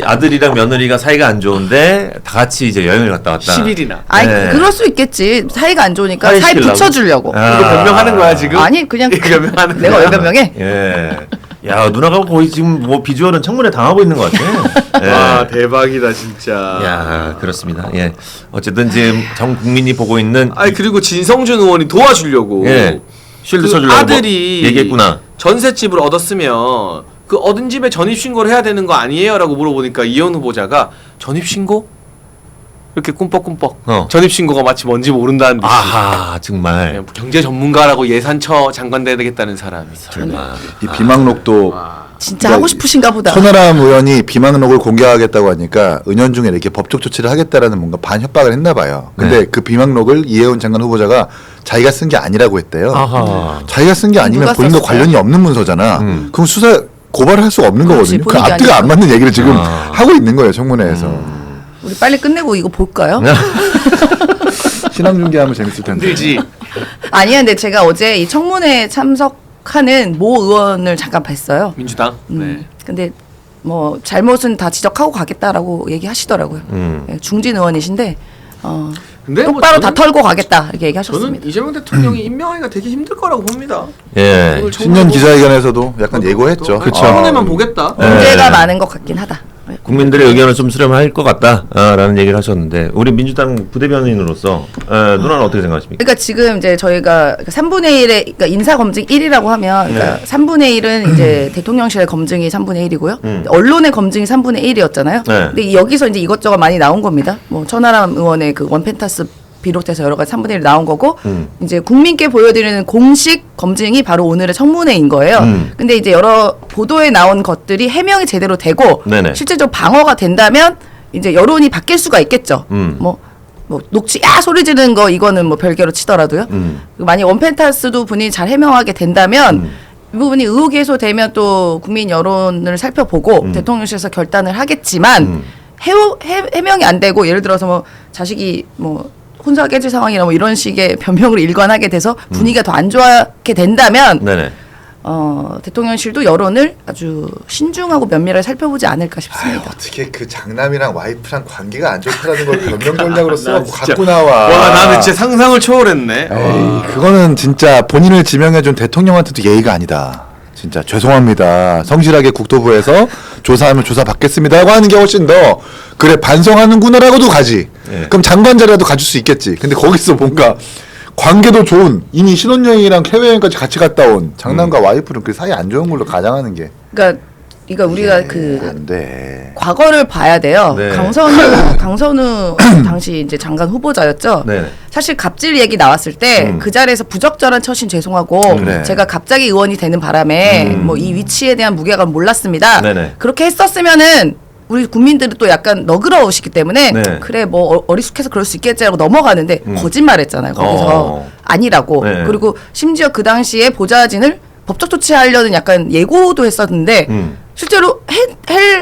아들이랑 며느리가 사이가 안 좋은데 다 같이 이제 여행을 갔다 왔다. 10일이나. 아니 네. 그럴 수 있겠지. 사이가 안 좋으니까 사이 사이 붙여주려고. 이거 변명하는 거야 지금? 아니 그냥 변명하는 내가 거야. 왜 변명해? 예. 야 누나가 거의 지금 뭐 비주얼은 청문회 당하고 있는 것 같아. 예. 와 대박이다 진짜. 야 그렇습니다. 예. 어쨌든 지금 전 국민이 보고 있는 아니 그리고 진성준 의원이 도와주려고 예. 쉴드 그 쳐주려고 아들이 얘기했구나. 전셋집을 얻었으면 그 얻은 집에 전입신고를 해야 되는 거 아니에요? 라고 물어보니까 이현 후보자가 전입신고? 이렇게 꿈뻑꿈뻑 전입신고가 마치 뭔지 모른다는 듯이 아하 정말 네, 경제 전문가라고 예산처 장관 돼야 되겠다는 사람이 이 비망록도 진짜 그러니까 하고 싶으신가 보다. 천하람 의원이 비망록을 공개하겠다고 하니까 은연중에 이렇게 법적 조치를 하겠다라는 뭔가 반협박을 했나 봐요. 근데 그 비망록을 이해운 장관 후보자가 자기가 쓴 게 아니라고 했대요. 자기가 쓴 게 아니면 본인과 썼어요? 관련이 없는 문서잖아. 그럼 수사 고발을 할 수가 없는 그렇지, 거거든요. 그 본인이 앞뒤가 안 아니고. 맞는 얘기를 지금 하고 있는 거예요, 청문회에서. 우리 빨리 끝내고 이거 볼까요? 신앙 중계하면 재밌을 텐데. 힘들지. 아니야, 근데 제가 어제 이 청문회 참석하는 모 의원을 잠깐 뵀어요. 민주당. 네. 근데 뭐 잘못은 다 지적하고 가겠다라고 얘기하시더라고요. 예, 중진 의원이신데 근데 똑바로 뭐 다 털고 가겠다 이렇게 저는 얘기하셨습니다. 이재명 대통령이 임명하기가 되게 힘들 거라고 봅니다. 예. 오늘 신년 기자회견에서도 약간 예고했죠. 청문회만 보겠다. 문제가 많은 것 같긴 하다. 국민들의 의견을 좀 수렴할 것 같다라는 얘기를 하셨는데 우리 민주당 부대변인으로서 누나는 어떻게 생각하십니까? 그러니까 지금 이제 저희가 3분의 1의 그러니까 인사 검증 1이라고 하면 그러니까 3분의 1은 이제 대통령실의 검증이 3분의 1이고요. 언론의 검증이 3분의 1이었잖아요. 네. 근데 여기서 이제 이것저것 많이 나온 겁니다. 뭐 천하람 의원의 그 원펜타스 비롯해서 여러 가지 3분의 1 나온 거고 이제 국민께 보여드리는 공식 검증이 바로 오늘의 청문회인 거예요. 근데 이제 여러 보도에 나온 것들이 해명이 제대로 되고 네네. 실제적으로 방어가 된다면 이제 여론이 바뀔 수가 있겠죠. 뭐 녹취 소리 지르는 거 이거는 뭐 별개로 치더라도요. 그리고 만약 원펜타스도 분이 잘 해명하게 된다면 이 부분이 의혹이 해소되면 또 국민 여론을 살펴보고 대통령실에서 결단을 하겠지만 해명이 안 되고 예를 들어서 뭐 자식이 뭐 혼자 깨질 상황이나 뭐 이런 식의 변명으로 일관하게 돼서 분위기가 더 안 좋게 된다면 네네. 대통령실도 여론을 아주 신중하고 면밀하게 살펴보지 않을까 싶습니다. 어떻게 그 장남이랑 와이프랑 관계가 안 좋다라는 걸 변명 전략으로 써갖고 갖고 나와. 와 나는 진짜 상상을 초월했네. 에이, 그거는 진짜 본인을 지명해준 대통령한테도 예의가 아니다. 진짜 죄송합니다. 성실하게 국토부에서 조사하면 조사 받겠습니다라고 하는 게 훨씬 더 그래 반성하는구나라고도 가지. 예. 그럼 장관 자리라도 가질 수 있겠지. 근데 거기서 뭔가 관계도 좋은 이미 신혼여행이랑 해외여행까지 같이 갔다 온 장남과 와이프는 그 사이 안 좋은 걸로 가장하는 게. 그러니까 그러니까 우리가 그 안 돼. 과거를 봐야 돼요. 네. 강선우 당시 이제 장관 후보자였죠. 네. 사실 갑질 얘기 나왔을 때 그 자리에서 부적절한 처신 죄송하고 그래. 제가 갑자기 의원이 되는 바람에 뭐 이 위치에 대한 무게감을 몰랐습니다. 네네. 그렇게 했었으면은 우리 국민들은 또 약간 너그러우시기 때문에 네. 그래 뭐 어리숙해서 그럴 수 있겠지라고 넘어가는데 거짓말했잖아요. 거기서 아니라고. 네. 그리고 심지어 그 당시에 보좌진을 법적 조치하려는 약간 예고도 했었는데 실제로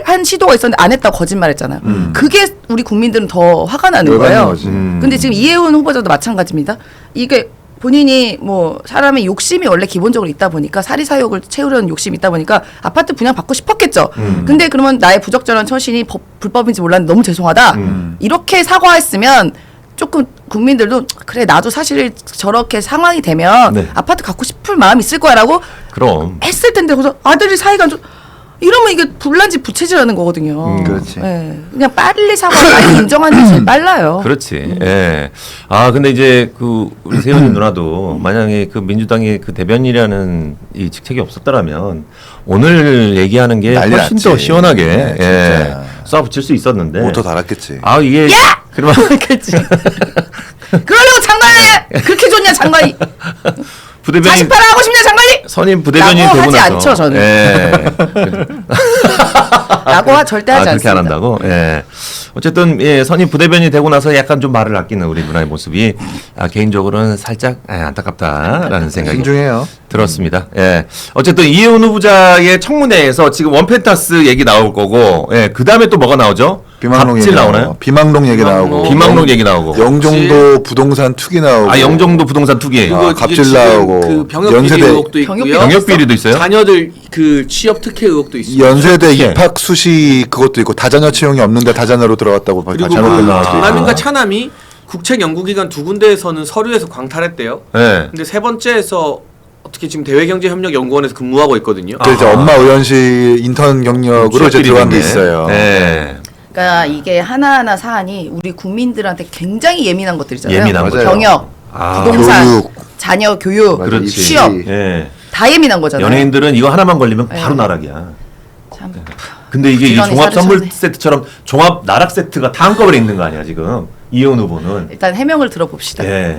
한 시도가 있었는데 안 했다고 거짓말했잖아요. 그게 우리 국민들은 더 화가 나는 거예요. 거지. 근데 지금 이혜훈 후보자도 마찬가지입니다. 이게 본인이 뭐 사람의 욕심이 원래 기본적으로 있다 보니까 사리사욕을 채우려는 욕심이 있다 보니까 아파트 분양 받고 싶었겠죠. 근데 그러면 나의 부적절한 처신이 불법인지 몰랐는데 너무 죄송하다. 이렇게 사과했으면 조금 국민들도 그래 나도 사실 저렇게 상황이 되면 네. 아파트 갖고 싶을 마음이 있을 거야라고 그럼. 했을 텐데 그래서 아들이 사이가 안 좋. 이러면 이게 불난지 부채질하는 거거든요. 그렇지. 예. 그냥 빨리 사과 빨리 인정하는 게 제일 빨라요. 그렇지. 예. 아 근데 이제 그 우리 세훈이 누나도 만약에 그 민주당의 그 대변인이라는 이 직책이 없었더라면 오늘 얘기하는 게 난리 훨씬 났지. 더 시원하게 네, 예. 진짜. 쏴붙일 수 있었는데. 모터 달았겠지. 아 이게 그러면 그렇지. 그러려고 장관을 그렇게 좋냐 장관이. 부대변인 48 하고 싶냐 장관이. 선임 부대변인이 라고 되고 하지 나서 않죠, 저는. 예. 라고 절대 하지 그렇게 않습니다. 안 한다고. 예. 어쨌든 예, 선임 부대변인이 되고 나서 약간 좀 말을 아끼는 우리 누나의 모습이 개인적으로는 살짝 안타깝다라는 생각이 신중해요. 들었습니다. 예. 어쨌든 이혜훈 후보자의 청문회에서 지금 원펜타스 얘기 나올 거고, 예. 그 다음에 또 뭐가 나오죠? 비망록 얘기 갑질 나오나요? 비망록 얘기 나오고. 비망록 얘기 나오고. 영종도 부동산 투기 나오고. 영종도 부동산 투기. 그리고 갑질 이게 지금 나오고. 그 병역 비리 연세대 의혹도 있고요. 병역 비리도 있어요? 자녀들 그 취업 특혜 의혹도 있어요. 연세대 투기. 입학 수시 그것도 있고 다자녀 채용이 없는데 다자녀로 들어갔다고 그리고 잘못된 나왔고. 강남인가 차남이 국책연구기관 두 군데에서는 서류에서 광탈했대요. 예. 근데 세 번째에서 어떻게 지금 대외경제협력연구원에서 근무하고 있거든요. 그 이제 엄마 의원실 인턴 경력으로 이제 들어간 게 있어요. 네. 그러니까 이게 하나하나 사안이 우리 국민들한테 굉장히 예민한 것들이잖아요. 예민한 거죠. 병역, 아, 부동산, 교육. 자녀 교육, 맞아, 그렇지. 취업 예. 다 예민한 거잖아요. 연예인들은 이거 하나만 걸리면 네. 바로 나락이야. 참. 근데 이게 이 부지런히 종합 선물 사르셨네. 세트처럼 종합 나락 세트가 다 한꺼번에 있는 거 아니야 지금 이혜훈 후보는. 일단 해명을 들어봅시다. 예.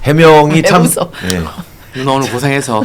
해명이 왜 참. 웃어? 예. 누나 오늘 고생해서.